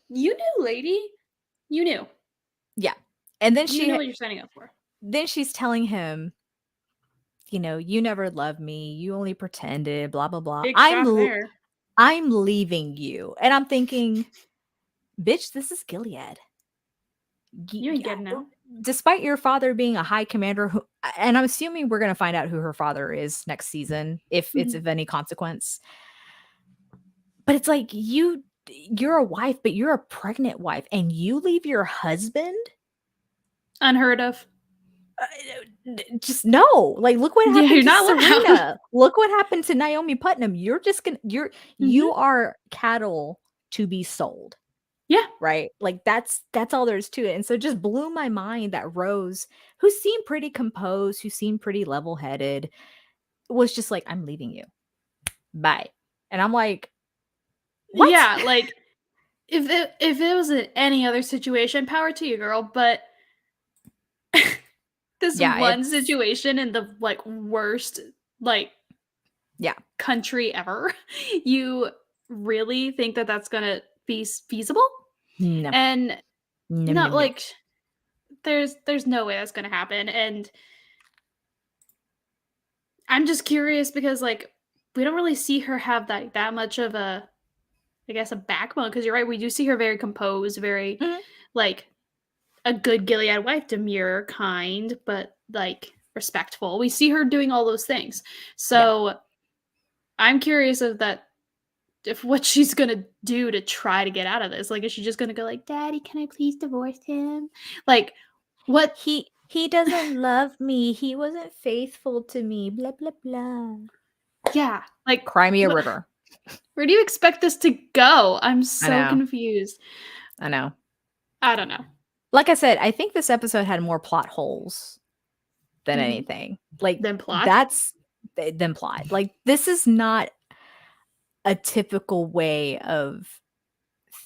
you knew, lady. You knew. Yeah. And You knew what you're signing up for. then she's telling him, you never loved me. You only pretended, blah blah blah. Big shock there. I'm leaving you. And I'm thinking, bitch, this is Gilead. You ain't getting out. Despite your father being a high commander and I'm assuming we're going to find out who her father is next season if it's Mhm. of any consequence. But it's like you're a wife, but you're a pregnant wife and you leave your husband? Unheard of. Just no. Like look what Yeah, happened you're to not allowed. Serena. Look what happened to Naomi Putnam. You're just going to you Mhm. are cattle to be sold. Yeah. Right? Like that's all there is to it. And so it just blew my mind that Rose, who seemed pretty composed, who seemed pretty level-headed, was just like, "I'm leaving you. Bye." And I'm like, "What?" Yeah, like, if it was in any other situation, power to you, girl, but this Yeah, one it's situation in the, like, worst, like, yeah. country ever, you really think that that's gonna be feasible? No. And No, no, no, no. like, there's no way that's gonna happen, and I'm just curious because, like, we don't really see her have that much of a, I guess, a backbone. Because 'cause you're right, we do see her very composed, very, Mhm. like, a good Gilead wife, demure, kind, but, like, respectful. We see her doing all those things. Yeah. So, I'm curious if what she's gonna do to try to get out of this. Like, is she just gonna go like, "Daddy, can I please divorce him?" Like, what He doesn't love me. He wasn't faithful to me. Blah blah blah. yeah, like, Cry me a what river. where do you expect this to go? I'm I so know. confused. I know. I don't know. Like I said, I think this episode had more plot holes than Mhm. anything. Like Then plot? that's than plot. Like this is not a typical way of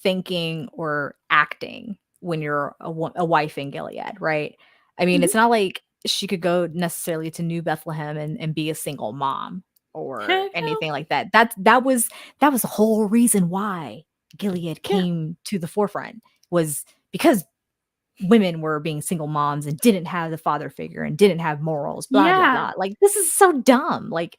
thinking or acting when you're a wife in Gilead, right? I mean, Mhm. it's not like she could go necessarily to New Bethlehem and be a single mom or Heck no. anything like that. That was the whole reason why Gilead Yeah. came to the forefront was because women were being single moms and didn't have the father figure and didn't have morals, blah blah Yeah. blah. Like this is so dumb. Like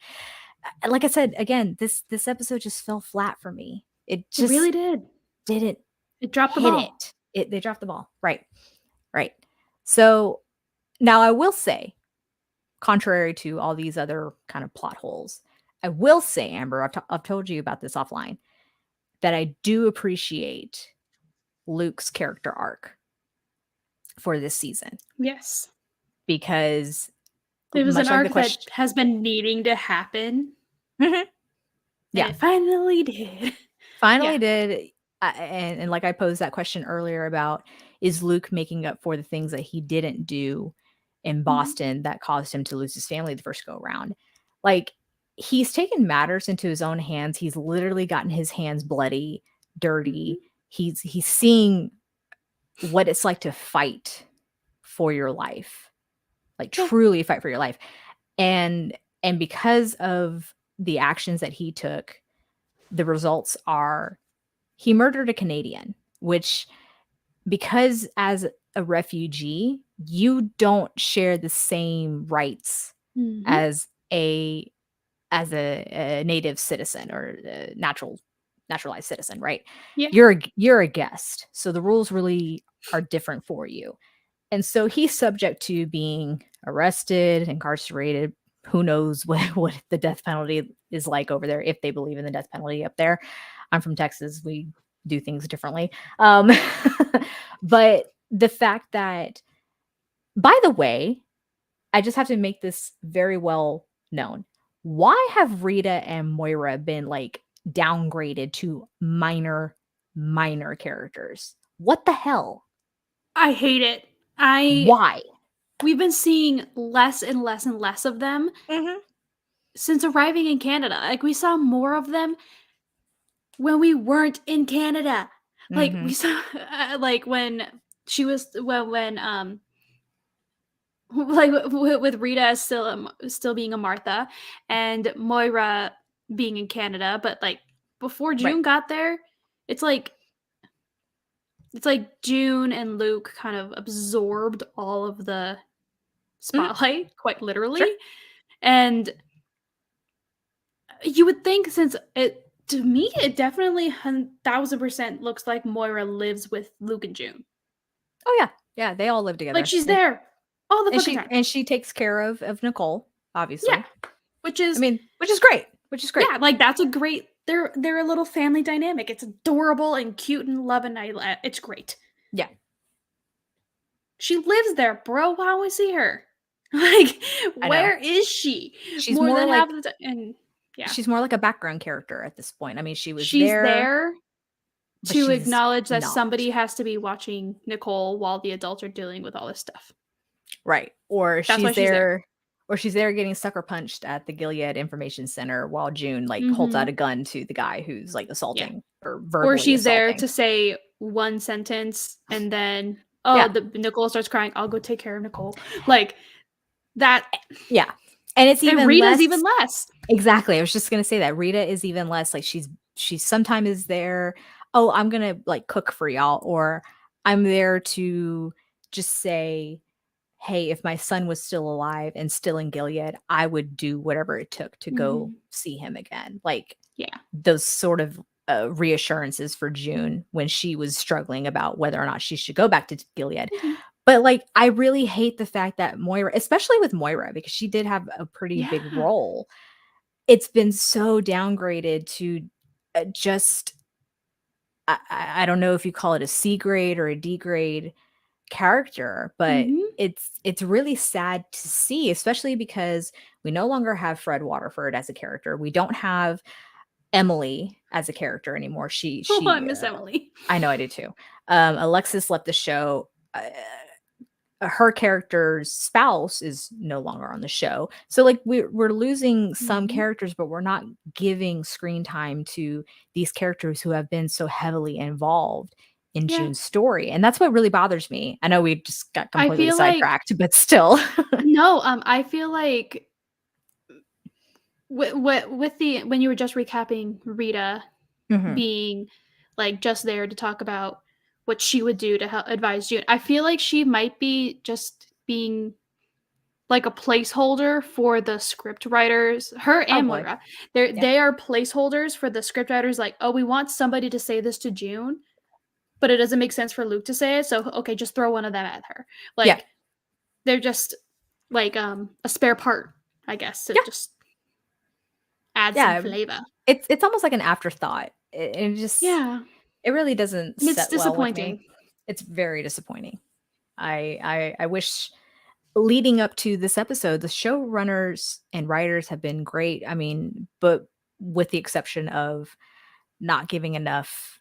I said again, this episode just fell flat for me. It It really just did. didn't It dropped the hit ball. it. They dropped the ball. Right. Right. So now I will say, contrary to all these other kind of plot holes, I will say, Amber, I've told you about this offline, that I do appreciate Luke's character arc for this season Yes. because It was an much like the arc that question. has been needing to happen, Mhm. and Yeah, it finally did. Yeah. finally did. And like I posed that question earlier about is Luke making up for the things that he didn't do in Mhm. Boston that caused him to lose his family the first go around? Like he's taken matters into his own hands. He's literally gotten his hands bloody, Mhm. dirty. He's seeing what it's like to fight for your life, like Yeah. truly fight for your life. And because of the actions that he took, the results are he murdered a Canadian, which because as a refugee, you don't share the same rights Mhm. as a native citizen or a natural naturalized citizen, right? Yeah. You're a guest, so the rules really are different for you. And so he's subject to being arrested, incarcerated. Who knows what the death penalty is like over there, if they believe in the death penalty up there. I'm from Texas. We do things differently. But the fact that, by the way, I just have to make this very well known. Why have Rita and Moira been like downgraded to minor characters? What the hell? I hate it. Why? We've been seeing less and less and less of them Mhm. since arriving in Canada. Like we saw more of them when we weren't in Canada. Like we Mhm. saw like when she was when like with Rita still being a Martha and Moira being in Canada, but like before Right. June got there, it's like June and Luke kind of absorbed all of the Mhm. spotlight, quite Sure. literally. And you would think, since it to me it definitely 1,000% looks like Moira lives with Luke and June. Oh yeah. Yeah, they all live Like together. she's there all the And fucking she time. and she takes care of Nicole, Yeah, obviously. which I is mean, which is great. Which is great. yeah, like that's a great. They're a little family dynamic. It's adorable and cute and love, and it's great. Yeah, She lives there, bro. Why don't we see her? Like, I know. where is she? She's More more than half like of the time, and yeah, she's more like a background character at this point. I mean, she was she's there, there but to she's acknowledge that not. somebody has to be watching Nicole while the adults are dealing with all this stuff. Right. Or That's why she's she's there. there or she's there getting sucker punched at the Gilead Information Center while June like holds out Mhm. a gun to the guy who's like Yeah. assaulting or Or verbally she's there assaulting. to say one sentence and then, Yeah. Nicole starts crying, "I'll go take care of Nicole." Like, that Yeah. And it's and even Rita's less. even less. Exactly. I was just gonna say that Rita is even less like she sometimes is there. Oh, I'm gonna like cook for y'all, or I'm there to just say, hey, if my son was still alive and still in Gilead, I would do whatever it took to go Mhm. see him again. Like Yeah. those sort of reassurances for June when she was struggling about whether or not she should go back to Gilead. Mhm. But like, I really hate the fact that Moira, especially with Moira, because she did have a pretty big Yeah. role, it's been so downgraded to just I don't know if you call it a C grade or a D grade character, but Mhm. it's really sad to see, especially because we no longer have Fred Waterford as a character. We don't have Emily as a character anymore. Oh, I miss Emily. I know I do too. Alexis left the show. Her character's spouse is no longer on the show. So like we're losing some Mhm. characters, but we're not giving screen time to these characters who have been so heavily involved in Yeah. June's story. And that's what really bothers me. I know we just got I completely feel like sidetracked, but still. no, I feel like with the when you were just recapping Rita Mhm. being like just there to talk about what she would do to help advise June, I feel like she might be just being like a placeholder for the script writers, her Oh and boy. Moira. Yeah. They are placeholders for the script writers, like, oh, we want somebody to say this to June, but it doesn't make sense for Luke to say it, so okay, just throw one of them at her. Yeah. Like, they're just like a spare part, I guess, to Yeah. just add some Yeah. flavor. It's almost like an afterthought. It just Yeah. it really doesn't It's set well with me. disappointing. It's very disappointing. I wish leading up to this episode, the showrunners and writers have been great. I mean, but with the exception of not giving enough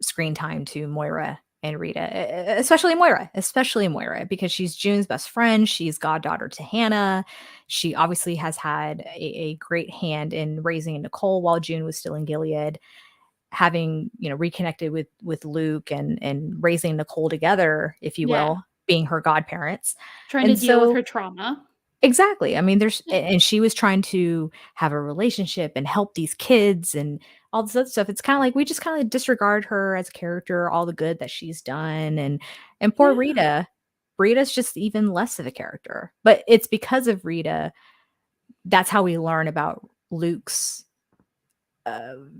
screen time to Moira and Rita, especially Moira, because she's June's best friend. She's goddaughter to Hannah. She obviously has had a great hand in raising Nicole while June was still in Gilead, having reconnected with Luke and raising Nicole together, if you Yeah. will, being her godparents. Trying to And deal with so her trauma. exactly. I mean, there's Yeah. and she was trying to have a relationship and help these kids and all this other stuff. It's kind of like we just kind of disregard her as a character, all the good that she's done, and poor Yeah. Rita. Rita's just even less of a character. But it's because of Rita that's how we learn about Luke's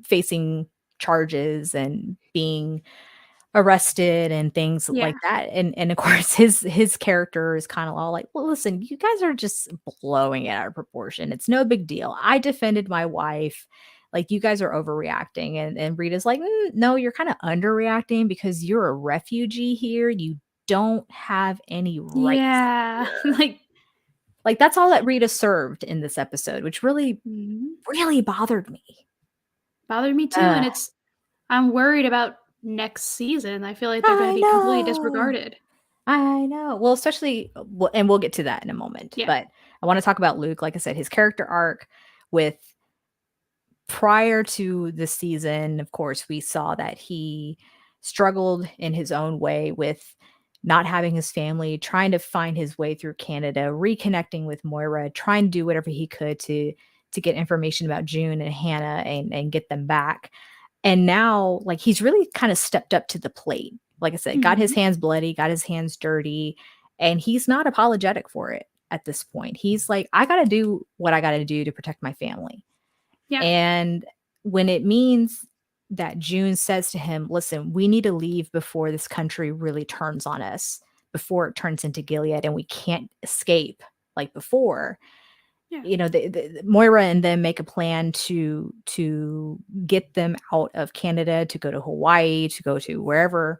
facing charges and being arrested and things Yeah. like that. And of course his character is kind of all like, well, listen, you guys are just blowing it out of proportion. It's no big deal. I defended my wife. Like, you guys are overreacting. And Rita's like, no, you're kind of underreacting because you're a refugee here. You don't have any rights Yeah. here. Like, that's all that Rita served in this episode, which really, Mhm. really bothered me. Bothered me too, and I'm worried about next season. I feel like they're gonna I be completely know. disregarded. I know. Well, especially, and we'll get to that in a moment. Yeah. But I want to talk about Luke. Like I said, his character arc with prior to the season, of course, we saw that he struggled in his own way with not having his family, trying to find his way through Canada, reconnecting with Moira, trying to do whatever he could to get information about June and Hannah and get them back. And now, like, he's really kind of stepped up to the plate. Like I said, got his Mhm. hands bloody, got his hands dirty, and he's not apologetic for it at this point. He's like, I got to do what I got to do to protect my family. Yeah. And when it means that June says to him, listen, we need to leave before this country really turns on us, before it turns into Gilead and we can't escape like before. Yeah. You know, Moira and them make a plan to get them out of Canada, to go to Hawaii, to go to wherever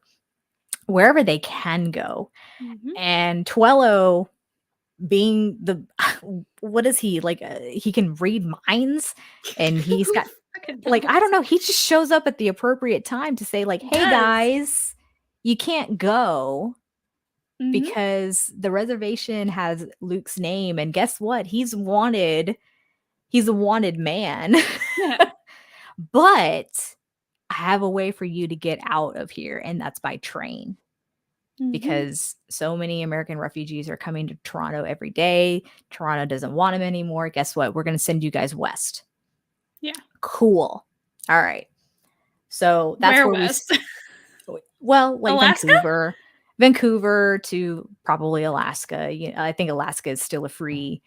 they can go. Mhm. And Twello, being the what is he like? He can read minds, and he's Who got, fucking like, I don't knows? know. He just shows up at the appropriate time to say, like, He "Hey does. guys, you can't go Mhm. because the reservation has Luke's name, and guess what? He's wanted. He's a wanted man." Yeah. But I have a way for you to get out of here, and that's by train. Mhm. Because so many American refugees are coming to Toronto every day. Toronto doesn't want them anymore. Guess what? We're going to send you guys west. Yeah. Cool. All right. So that's Where where west? well, like Alaska? Vancouver to probably Alaska. You know, I think Alaska is still a free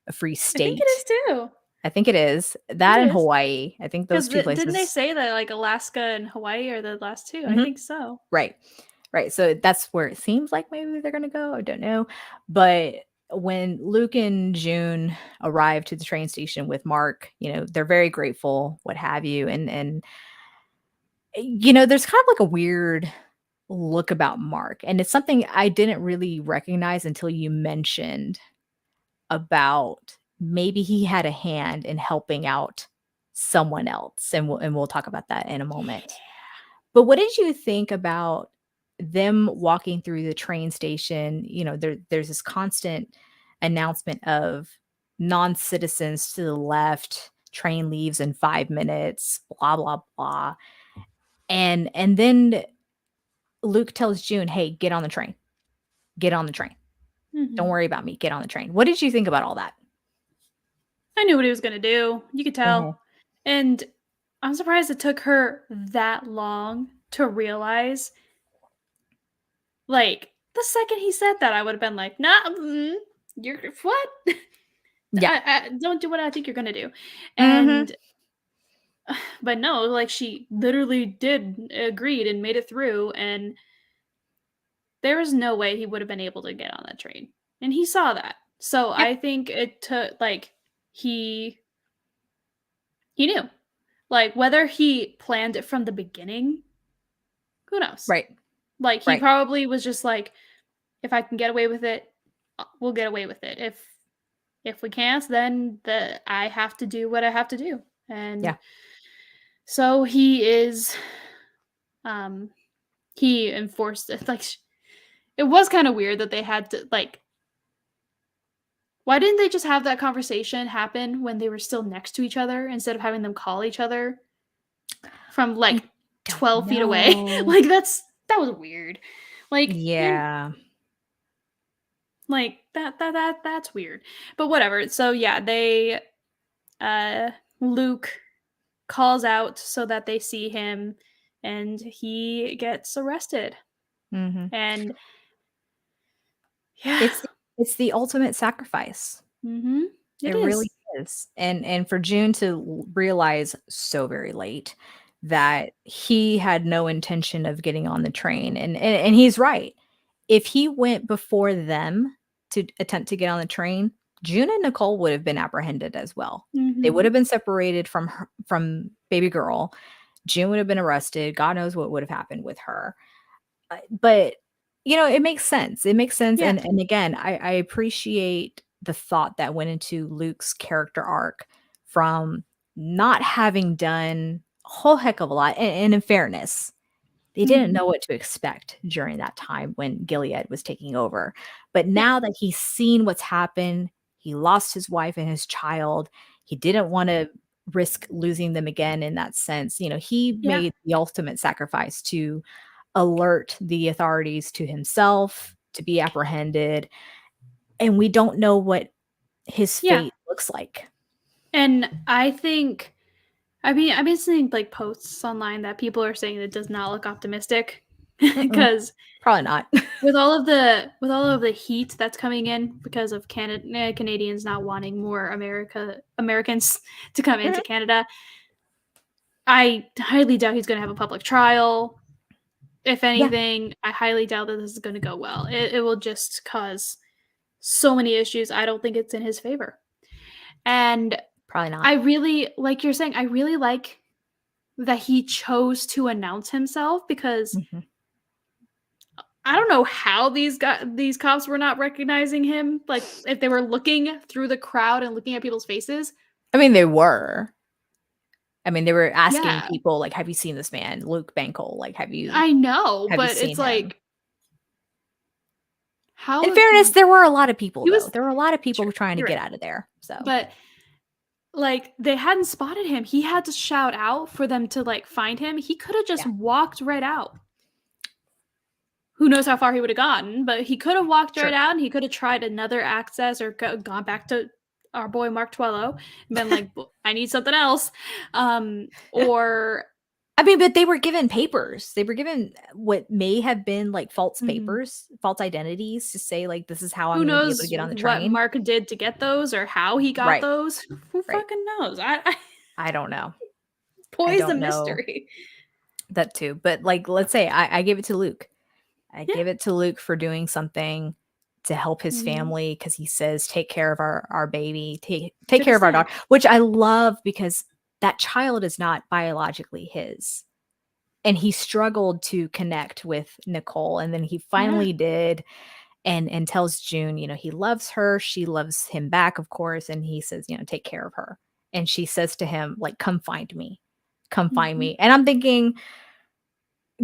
I think it state. is too. I think it is. I think That it and is. Hawaii. I think those 'Cause two didn't they places. say that, like, Alaska and Hawaii are the last 2? I Mhm. think so. Right. Right. So that's where it seems like maybe they're gonna go. I don't know. But when Luke and June arrive to the train station with Mark, you know, they're very grateful, what have you. And you know, there's kind of like a weird look about Mark. And it's something I didn't really recognize until you mentioned about maybe he had a hand in helping out someone else. And we'll talk about that in a Yeah. moment. But what did you think about them walking through the train station? You know, there's this constant announcement of non-citizens to the left, train leaves in 5 minutes, blah blah blah. And then Luke tells June, "Hey, get on the train. Get on the train. Don't Mhm. worry about me. Get on the train." What did you think about all that? I knew what he was gonna do. You could Mhm. tell. And I'm surprised it took her that long to realize. Like, the second he said that, I would have been like, "Nah, you're what? Yeah. I don't do what I think you're gonna do." Mhm. And but no, like, she literally did agreed and made it through, and there was no way he would have been able to get on that train, and he saw that. So, Yep. I think it took like, he he knew. Like, whether he planned it from the beginning, who knows? Right. Like, he Right. probably was just like, "If I can get away with it, we'll get away with it. If we can't, then I have to do what I have to do." And Yeah. so he is, um, he enforced it. Like, it was kind of weird that they had to, like, why didn't they just have that conversation happen when they were still next to each other instead of having them call each other from I like don't 12 feet away? know. Like, that was weird. Like, you're Yeah. like that's weird. But whatever. So yeah, they uh Luke calls out so that they see him, and he gets arrested. Mhm. And yeah. It's it's the ultimate sacrifice. Mhm. It It really is. is. And for June to realize so very late that he had no intention of getting on the train, and he's right. If he went before them to attempt to get on the train, June and Nicole would have been apprehended as well. They would Mhm. have been separated from baby girl. June would have been arrested. God knows what would have happened with her. But it makes sense. It makes sense. Yeah. And again, I appreciate the thought that went into Luke's character arc from not having done a whole heck of a lot. And in fairness, they didn't Mhm. know what to expect during that time when Gilead was taking over. But Yeah. now that he's seen what's happened, he lost his wife and his child. He didn't want to risk losing them again in that sense. He Yeah. made the ultimate sacrifice to alert the authorities to himself, to be apprehended, and we don't know what his Yeah. fate looks like. And I think, I mean, I've been seeing like posts online that people are saying it does not look optimistic Mm-mm, because probably not. with all of the heat that's coming in because of Canadians not wanting more Americans to come Mhm. into Canada. I highly doubt he's going to have a public trial. If Yeah, anything, I highly doubt that this is going to go well. It will just cause so many issues. I don't think it's in his favor. And probably not. I really, like you're saying, I really like that he chose to announce himself because Mhm. I don't know how these cops were not recognizing him. Like if they were looking through the crowd and looking at people's faces. I mean, they were. I mean, they were asking Yeah, people like, "Have you seen this man, Luke Bankel? Like, I know, have you but seen it's him?" like how In fairness, there were a lot of people he though. was There were a lot of sure, people trying to you're get right. out of there. So, But like they hadn't spotted him. He had to shout out for them to like find him. He could have just yeah, walked right out. Who knows how far he would have gotten, but he could have walked right sure. out and he could have tried another access or gone back to our boy Mark Twello and been like, I need something else. Or I mean, but they were given papers. They were given what may have been like false mhm, papers, false identities to say like, "This is how I'm who going to be able to knows get on the what train." Mark did to get those or how he got Right. those? Who Right. fucking knows? I I don't know. I Poise the don't know mystery. that too. But like, let's say I give it to Luke. I Yeah. give it to Luke for doing something to help his Mhm. family because he says, "Take care of our baby, He take took a care of our stand. daughter," which I love because that child is not biologically his. And he struggled to connect with Nicole, and then he Yeah. finally did, and tells June, he loves her, she loves him back, of course, and he says, "Take care of her." And she says to him, like, "Come find me. Come find Mhm. me." And I'm thinking,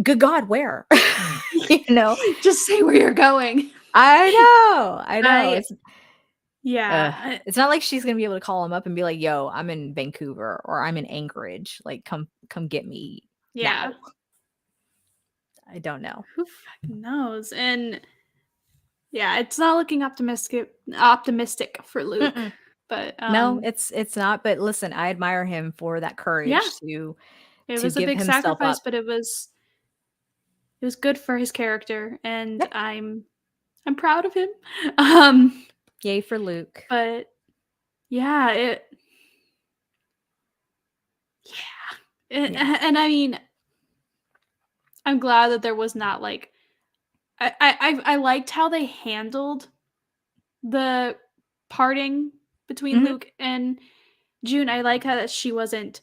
"Good God, where?" You know? Just say where you're going. I know, I know. I yeah. It's not like she's gonna be able to call him up and be like, "Yo, I'm in Vancouver," or "I'm in Anchorage, like, come get me now." Yeah. I don't know. Who fucking knows? And yeah, it's not looking optimistic for Luke. Mm-mm. But No, it's not, but listen, I admire him for that yeah, courage to it was a give big himself sacrifice, up. but it was good for his character and Yeah. I'm proud of him. Um Yay for Luke. but yeah, Yeah. and I mean, I'm glad that there was not like I liked how they handled the parting between Mhm, Luke and June. I like how that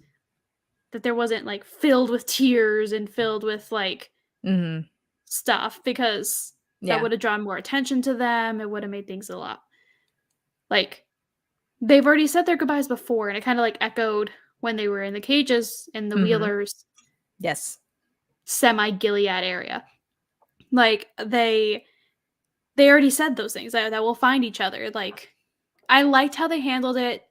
there wasn't like filled with tears and filled with like mhm. stuff because that Yeah. would have drawn more attention to them. It would have made things a lot like they've already said their goodbyes before, and it kind of like echoed when they were in the cages in the Mhm. Wheelers Yes. semi Gilead area. Like they already said those things that we'll find each other. Like I liked how they handled it.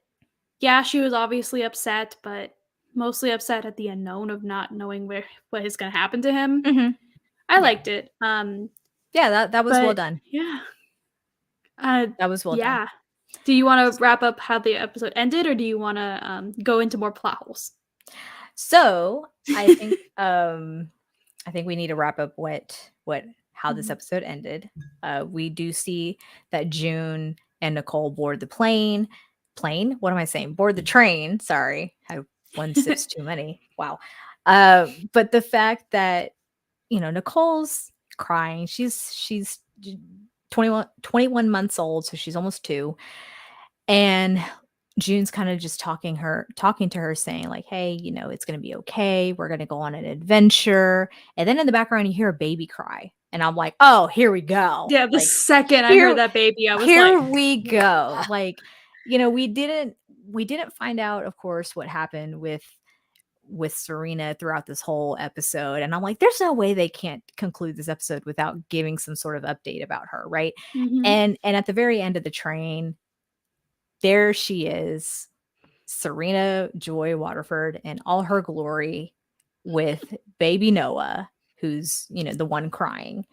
Yeah, she was obviously upset, but mostly upset at the unknown of not knowing what is going to happen to him. Mhm. I Yeah. liked it. Yeah, that was well But done. yeah, uh, That was well done. yeah. Do you want to wrap up how the episode ended, or do you want to go into more plot holes? So, I think we need to wrap up what how this Mhm. episode ended. We do see that June and Nicole board the plane. plane. What am I saying? Board the train. Sorry, I had one sip's too many. Wow. But the fact that Nicole's crying. She's 21 months old, so she's almost 2. And June's kind of just talking to her saying like, "Hey, it's going to be okay. We're going to go on an adventure." And then in the background you hear a baby cry. And I'm like, "Oh, here we go." Yeah, the Like second I heard here that baby, I was like, here we go. Like, we didn't find out, of course, what happened with Serena throughout this whole episode. And I'm like, there's no way they can't conclude this episode without giving some sort of update about her, right? mhm. And at the very end of the train, there she is, Serena Joy Waterford in all her glory with baby Noah, who's, the one crying.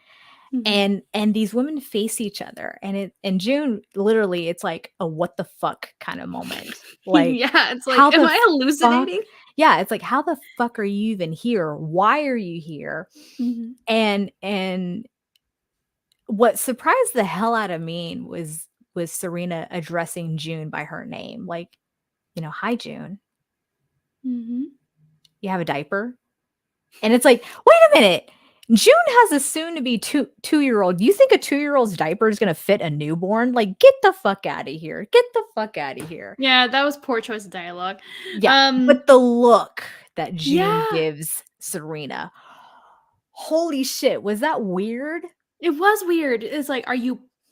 Mhm. And these women face each other, and June, literally, it's like a what the fuck kind of moment. Like, Yeah, it's like, how am the I fuck? hallucinating? Yeah, it's like, how the fuck are you even here? Why are you here? Mhm. And what surprised the hell out of me was Serena addressing June by her name. Like, "Hi, June. Mhm. You have a diaper?" And it's like, wait a minute. June has a soon to be two-year-old. You think a 2-year-old's diaper is gonna fit a newborn? Like, get the fuck out of here. Get the fuck out of here. Yeah, that was poor choice of dialogue. Yeah. But the look that June Yeah, gives Serena, holy shit, was that weird? it was weird. It's like,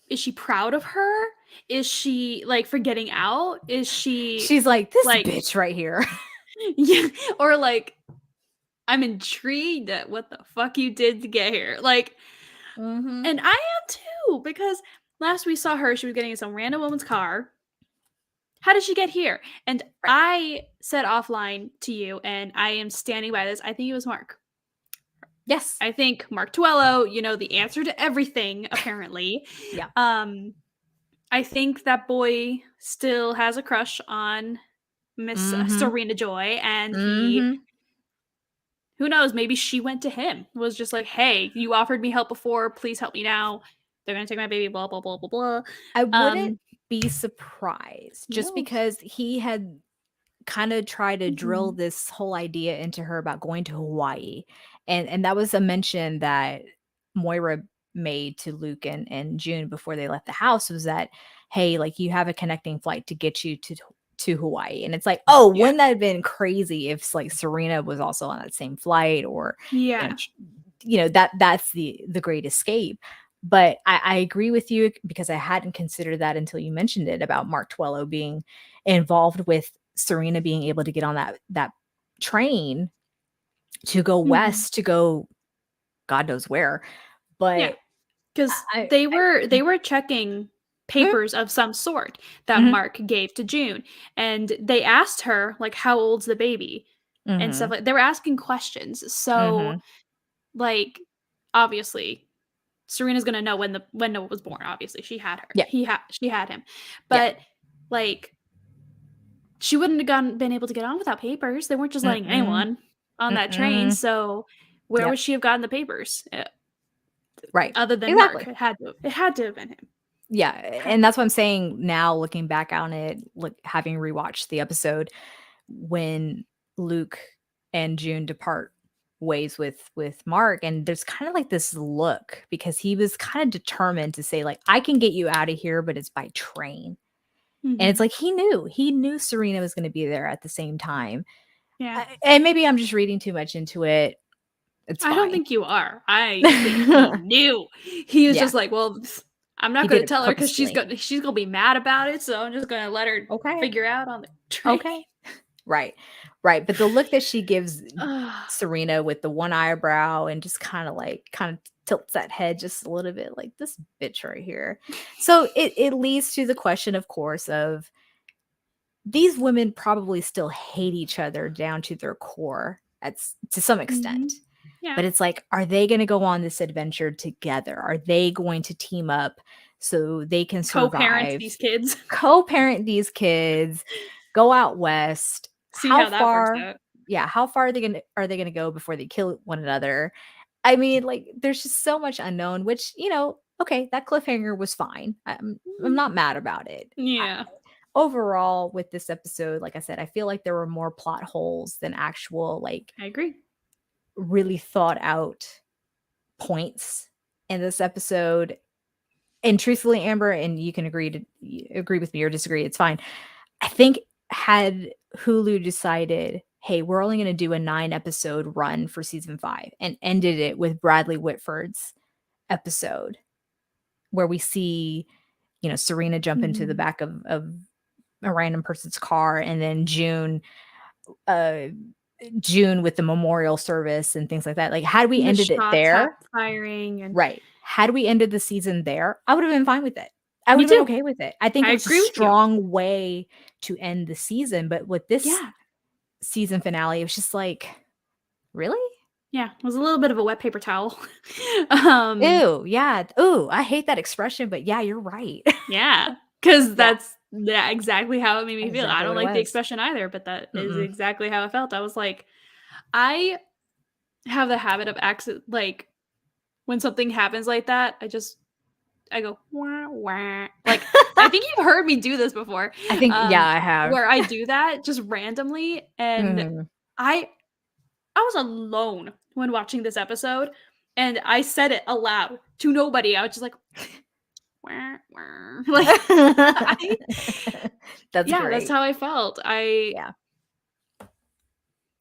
is she proud of her? Is she, like, for getting out? Is she, She's like, this like bitch right here. yeah, or, like, I'm intrigued at what the fuck you did to get here, like, Mhm. and I am too, because last we saw her, she was getting in some random woman's car. How did she get here? And Right. I said offline to you, and I am standing by this, I think it was Mark. Yes. I think Mark Tuello, the answer to everything, apparently. Yeah. Um, I think that boy still has a crush on Miss Mhm. Serena Joy, and Mhm. who knows, maybe she went to him, was just like, "Hey, you offered me help before, please help me now. They're gonna take my baby, blah, blah, blah, blah, blah." I wouldn't Um, be surprised who just knows? because he had kinda tried to drill Mhm. this whole idea into her about going to Hawaii, and that was a mention that Moira made to Luke and June before they left the house, was that, "Hey, like, you have a connecting flight to get you to Hawaii," and it's like, "Oh, Yeah. wouldn't that have been crazy if, like, Serena was also on that same flight, or, Yeah. sh that's the Great Escape." But I agree with you because I hadn't considered that until you mentioned it about Mark Twello being involved with Serena being able to get on that train to go Mhm. west, to go God knows where. Yeah. But 'Cause I they were checking Mhm, papers of some sort that mhm, Mark gave to June, and they asked her, like, "How old's the baby?" and stuff mhm, like they were asking questions, so, mhm. like, obviously, Serena's gonna know when Noah was born, obviously, Yeah, she had him, yeah. but, like, she wouldn't have been able to get on without papers, they weren't just letting Mm-mm, anyone on that train, mm-mm. so where Yep, would she have gotten the papers, right. other than Mark? Exactly. It had to have been him. Yeah, Had and to that's what I'm saying now, looking back on it, look, having rewatched the episode, when Luke and June depart ways with Mark, and there's kind of like this look because he was kind of determined to say like, I can get you out of here, but it's by train. And it's Mhm. like he knew Serena was going to be there at the same time. Yeah. And maybe I'm just reading too much into it. It's I don't fine. think you are. I think he knew. He was Yeah, just like, "Well, I'm he not did gonna it tell her because purposefully. she's gonna be mad about it, so I'm just gonna let her Okay. figure out on the train." Okay. Right. Right. But the look that she gives Ugh. Serena with the one eyebrow and just kind of tilts that head just a little bit like this bitch right here. So it leads to the question, of course, of these women probably still hate each other down to their core to some Mhm. extent. Yeah. But it's like, are they going to go on this adventure together? Are they going to team up so they can Co-parent survive, these kids. co-parent these kids, go out west? See How how that works far? out. Yeah, how far are they gonna go before they kill one another? I mean, like, there's just so much unknown, which, okay, that cliffhanger was fine. I'm Mhm. not mad about it. Yeah. overall with this episode, like I said, I feel like there were more plot holes than actual like I agree. really thought out points in this episode. And truthfully, Amber, and you can agree with me or disagree, it's fine. I think had Hulu decided, hey, we're only going to do a 9-episode run for season 5 and ended it with Bradley Whitford's episode where we see, Serena jump into the back of a random person's car, and then June with the memorial service and things like that. Like, had we ended it there, firing and right? Had we ended the season there, I would have been fine with it. I would Me have been too. okay with it. I think I it was a agree with you. strong way to end the season, but with this Yeah. season finale, it was just like, really? Yeah, it was a little bit of a wet paper towel. Ew, yeah. Ooh, I hate that expression, but yeah, you're right. Yeah, because that's exactly how it made me feel. I Exactly don't what it like the was. expression either, but that is Mm-mm. exactly how I felt. I was like, I have the habit of like when something happens like that, I go wah wah. Like I think you've heard me do this before. I think, yeah, I have. Where I do that just randomly, and Mhm. I was alone when watching this episode, and I said it aloud to nobody. I was just like, wah, wah. Like, That's yeah, that's great. how I felt. Yeah.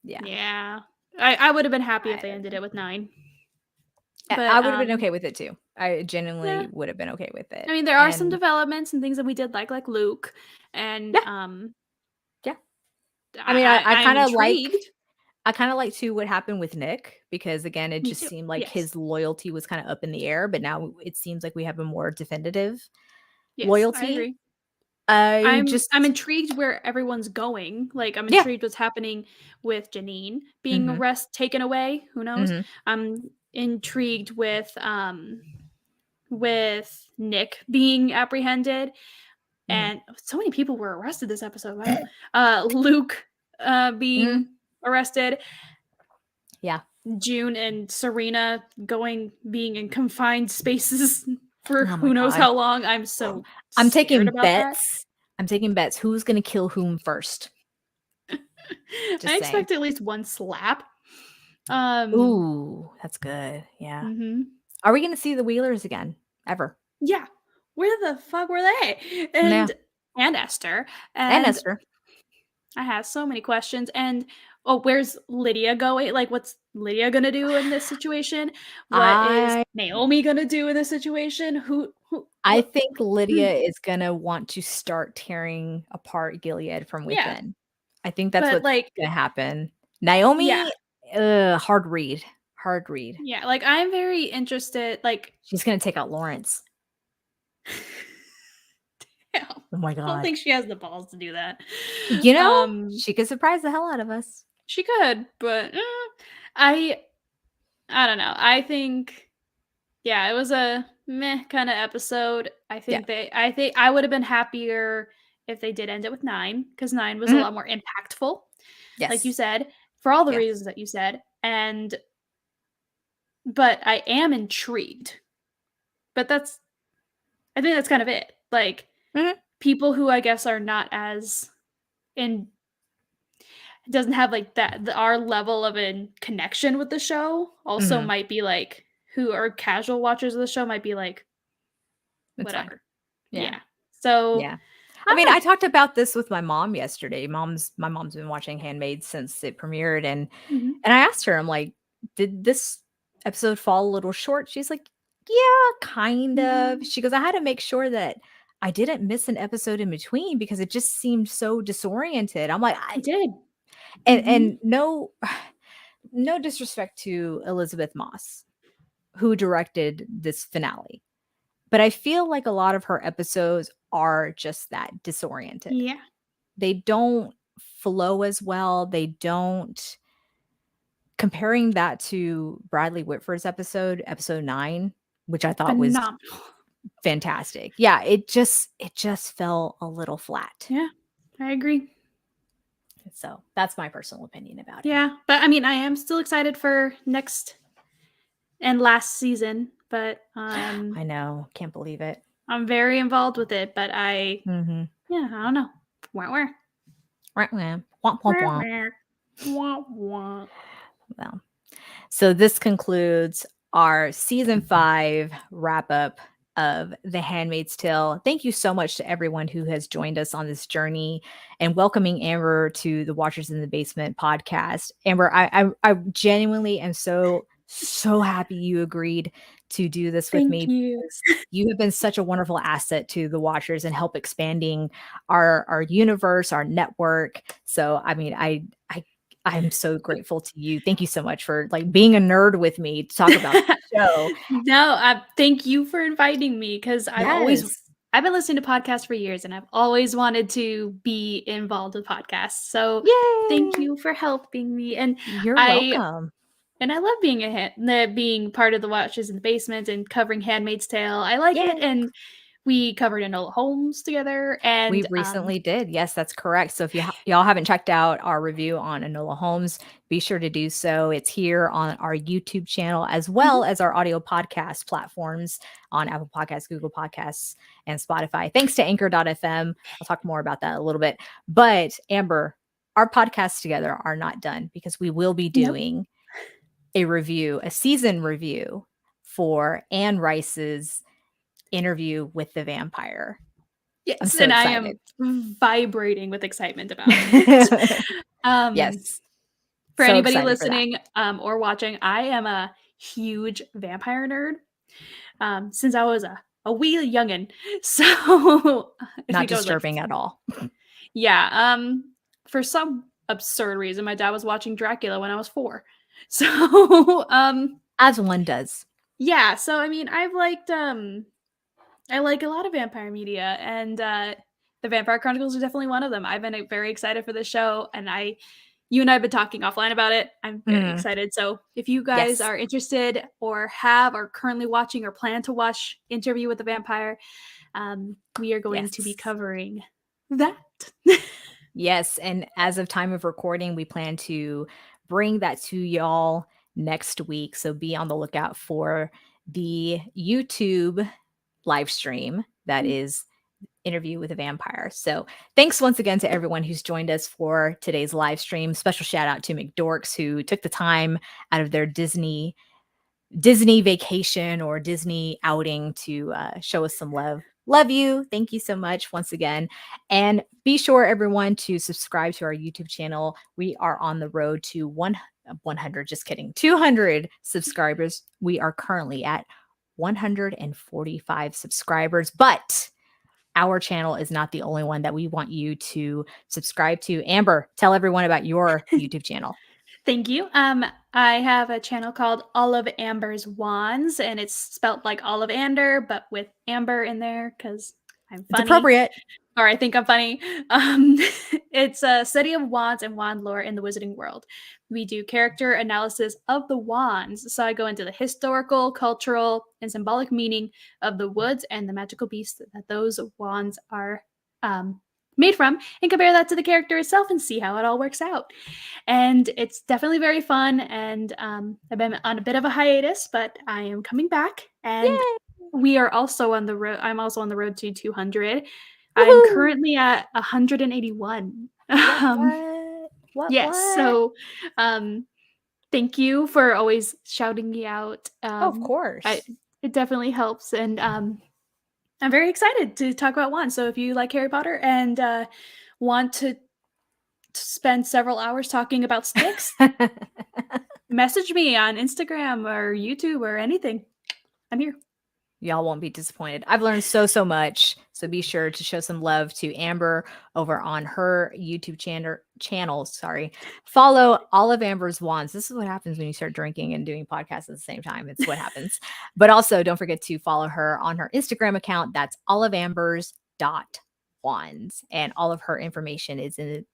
Yeah. I would have been happy if they ended it with 9. But I would have been okay with it too. I genuinely yeah. would have been okay with it. I mean, there are some And developments and things that we did like Luke, and yeah, yeah. I mean, I I'm kind of like, intrigued. too what happened with Nick, because again, it Me just too. seemed like Yes. his loyalty was kind of up in the air, but now it seems like we have a more definitive Yes, I loyalty. agree. I I'm just, intrigued where everyone's going. Like, I'm yeah. intrigued what's happening with Janine being Mhm. taken away. Who knows? Mhm. I'm intrigued with Nick being apprehended, Mhm. and so many people were arrested this episode. Wow. Luke Mhm. being arrested. Yeah. June and Serena being in confined spaces for Oh my who knows god. how long. I'm so I'm scared taking about that. bets. Who's gonna kill whom first. I Just saying. expect at least one slap. Um, Ooh, that's good. Yeah. mhm. Are we gonna see the Wheelers again? Ever? Yeah. Where the fuck were they? Yeah. And Esther. And And Esther. I have so many questions. And oh, where's Lydia going? Like, what's Lydia gonna do in this situation? What is I Naomi gonna do in this situation? I What? think Lydia is gonna want to start tearing apart Gilead from Yeah, within. I think that's but what's like, gonna happen. yeah, Naomi, hard read. Hard read. yeah. Like, I'm very interested. Like, She's gonna take out Lawrence. damn, Oh my I don't god. think she has the balls to do that. She could surprise the hell out of us. She could, but I I don't know. I think yeah, it was a meh kind of episode. Yeah. I think I would have been happier if they did end it with 9 cuz 9 was a Mhm. lot more impactful, like you Yes. said, for all the Yeah. reasons that you said. And but I am intrigued. But I think that's kind of it. Like Mhm. people who I guess are not as in doesn't have like our level of a connection with the show also Mhm. might be like who are casual watchers of the show might be like It's fine. whatever. Yeah. Yeah. So Yeah. I I mean, don't I know. talked about this with my mom yesterday. My mom's been watching Handmaids since it premiered, Mhm. and I asked her, I'm like, "Did this episode fall a little short?" She's like, "Yeah, kind of." Mhm. She goes, "I had to make sure that I didn't miss an episode in between because it just seemed so disoriented." I'm like, It did. and Mhm. no no disrespect to Elizabeth Moss, who directed this finale. But I feel like a lot of her episodes are just that, disoriented. Yeah. They don't flow as well, they don't comparing that to Bradley Whitford's episode 9, which I thought was Phenomenal. fantastic. Yeah, it just fell a little flat. Yeah. I agree. So, that's my personal opinion about it. Yeah. But I mean, I am still excited for next and last season, but I know, can't believe it. I'm very involved with it, but Mhm. yeah, I don't know. Wah, wah. Wah, wah. Womp, womp, Wah, womp. wah. Wah, wah. Well, so this concludes our season 5 wrap up of The Handmaid's Tale. Thank you so much to everyone who has joined us on this journey and welcoming Amber to the Watchers in the Basement podcast. Amber, I genuinely am so happy you agreed to do this with Thank me you. because you have been such a wonderful asset to the Watchers and help expanding our universe, our network. So I mean, I'm so grateful to you. Thank you so much for like being a nerd with me to talk about the show. No, thank you for inviting me because Yes. I've been listening to podcasts for years and I've always wanted to be involved with podcasts. So thank Yay. you for helping me. And You're I welcome. I love being being part of the Watches in the Basement and covering Handmaid's Tale. I like it, Yay. and we covered Enola Holmes together. We And recently did. Yes, that's correct. So if y'all haven't checked out our review on Enola Holmes, be sure to do so. It's here on our YouTube channel as well as our audio podcast platforms on Apple Podcasts, Google Podcasts, and Spotify. Thanks to Anchor.fm. I'll talk more about that a little bit. But Amber, our podcasts together are not done because we will be nope. doing a season review for Anne Rice's Interview with the Vampire. I'm Yes, so and I excited. am vibrating with excitement about it. Yes. For So anybody excited for that. listening or watching, I am a huge vampire nerd since I was a wee youngin'. So I Not think I was like, disturbing at all. yeah. For some absurd reason, my dad was watching Dracula when I was 4. So As one does. yeah. So I mean, I like a lot of vampire media, and the Vampire Chronicles are definitely one of them. I've been very excited for this show, and you and I have been talking offline about it. I'm very excited. So if you guys Yes. are interested or are currently watching or plan to watch Interview with the Vampire, we are going to be Yes. covering that. Yes. And as of time of recording, we plan to bring that to y'all next week. So be on the lookout for the YouTube live stream that is Interview with a Vampire. So thanks once again to everyone who's joined us for today's live stream. Special shout out to McDorks who took the time out of their Disney vacation or Disney outing to show us some love. Love you. Thank you so much once again. And be sure, everyone, to subscribe to our YouTube channel. We are on the road to 100, just kidding, 200 subscribers. We are currently at 145 subscribers, but our channel is not the only one that we want you to subscribe to. Amber, tell everyone about your YouTube channel. Thank you. I have a channel called OllivAmber's Wands, and it's spelt like OllivAnder, but with amber in there because I'm It's funny. appropriate. Or I think I'm funny. It's a study of wands and wand lore in the wizarding world. We do character analysis of the wands. So I go into the historical, cultural, and symbolic meaning of the woods and the magical beasts that those wands are made from, and compare that to the character itself and see how it all works out. And it's definitely very fun. And I've been on a bit of a hiatus, but I am coming back. And Yay! we are also on the road. I'm also on the road to 200. Woohoo! I'm currently at 181. Yes. So thank you for always shouting me out. Of course. It definitely helps. And I'm very excited to talk about one. So if you like Harry Potter and want to spend several hours talking about sticks, message me on Instagram or YouTube or anything. I'm here. Y'all won't be disappointed. I've learned so much. So be sure to show some love to Amber over on her YouTube channel. Sorry. Follow OllivAmber's Wands. This is what happens when you start drinking and doing podcasts at the same time. It's what happens. But also don't forget to follow her on her Instagram account. That's OllivAmbers.wands. And all of her information is in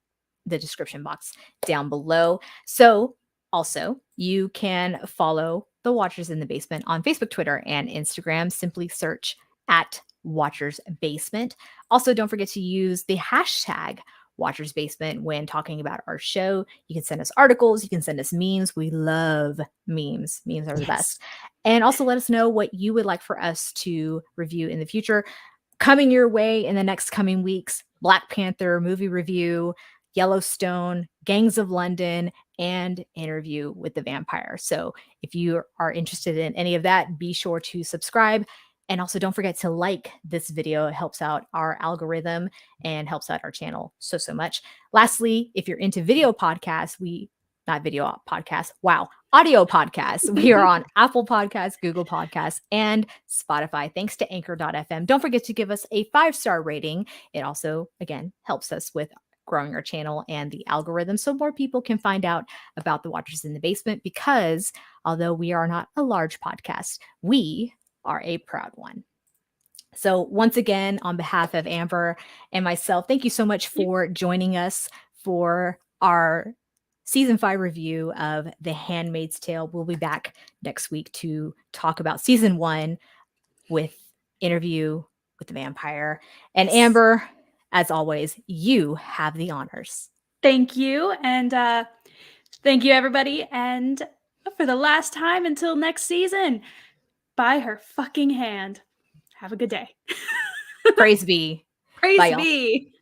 the description box down below. So also, you can follow the Watchers in the Basement on Facebook, Twitter, and Instagram. Simply search at Watchers Basement. Also, don't forget to use the hashtag Watchers Basement when talking about our show. You can send us articles. You can send us memes. We love memes. Memes are the best. And also let us know what you would like for us to review in the future. Coming your way in the next coming weeks, Black Panther movie review, Yellowstone, Gangs of London, and Interview with the Vampire. So if you are interested in any of that, be sure to subscribe. And also don't forget to like this video. It helps out our algorithm and helps out our channel so much. Lastly, if you're into video podcasts, audio podcasts. We are on Apple Podcasts, Google Podcasts, and Spotify. Thanks to Anchor.fm. Don't forget to give us a 5-star rating. It also, again, helps us with growing our channel and the algorithm so more people can find out about the Watchers in the Basement, because although we are not a large podcast, we are a proud one. So once again, on behalf of Amber and myself, thank you so much for joining us for our season 5 review of The Handmaid's Tale. We'll be back next week to talk about season 1 with Interview with the Vampire. And Amber, as always, you have the honors. Thank you. And thank you, everybody. And for the last time until next season, buy her fucking hand. Have a good day. Praise be. Praise Bye, y'all. be.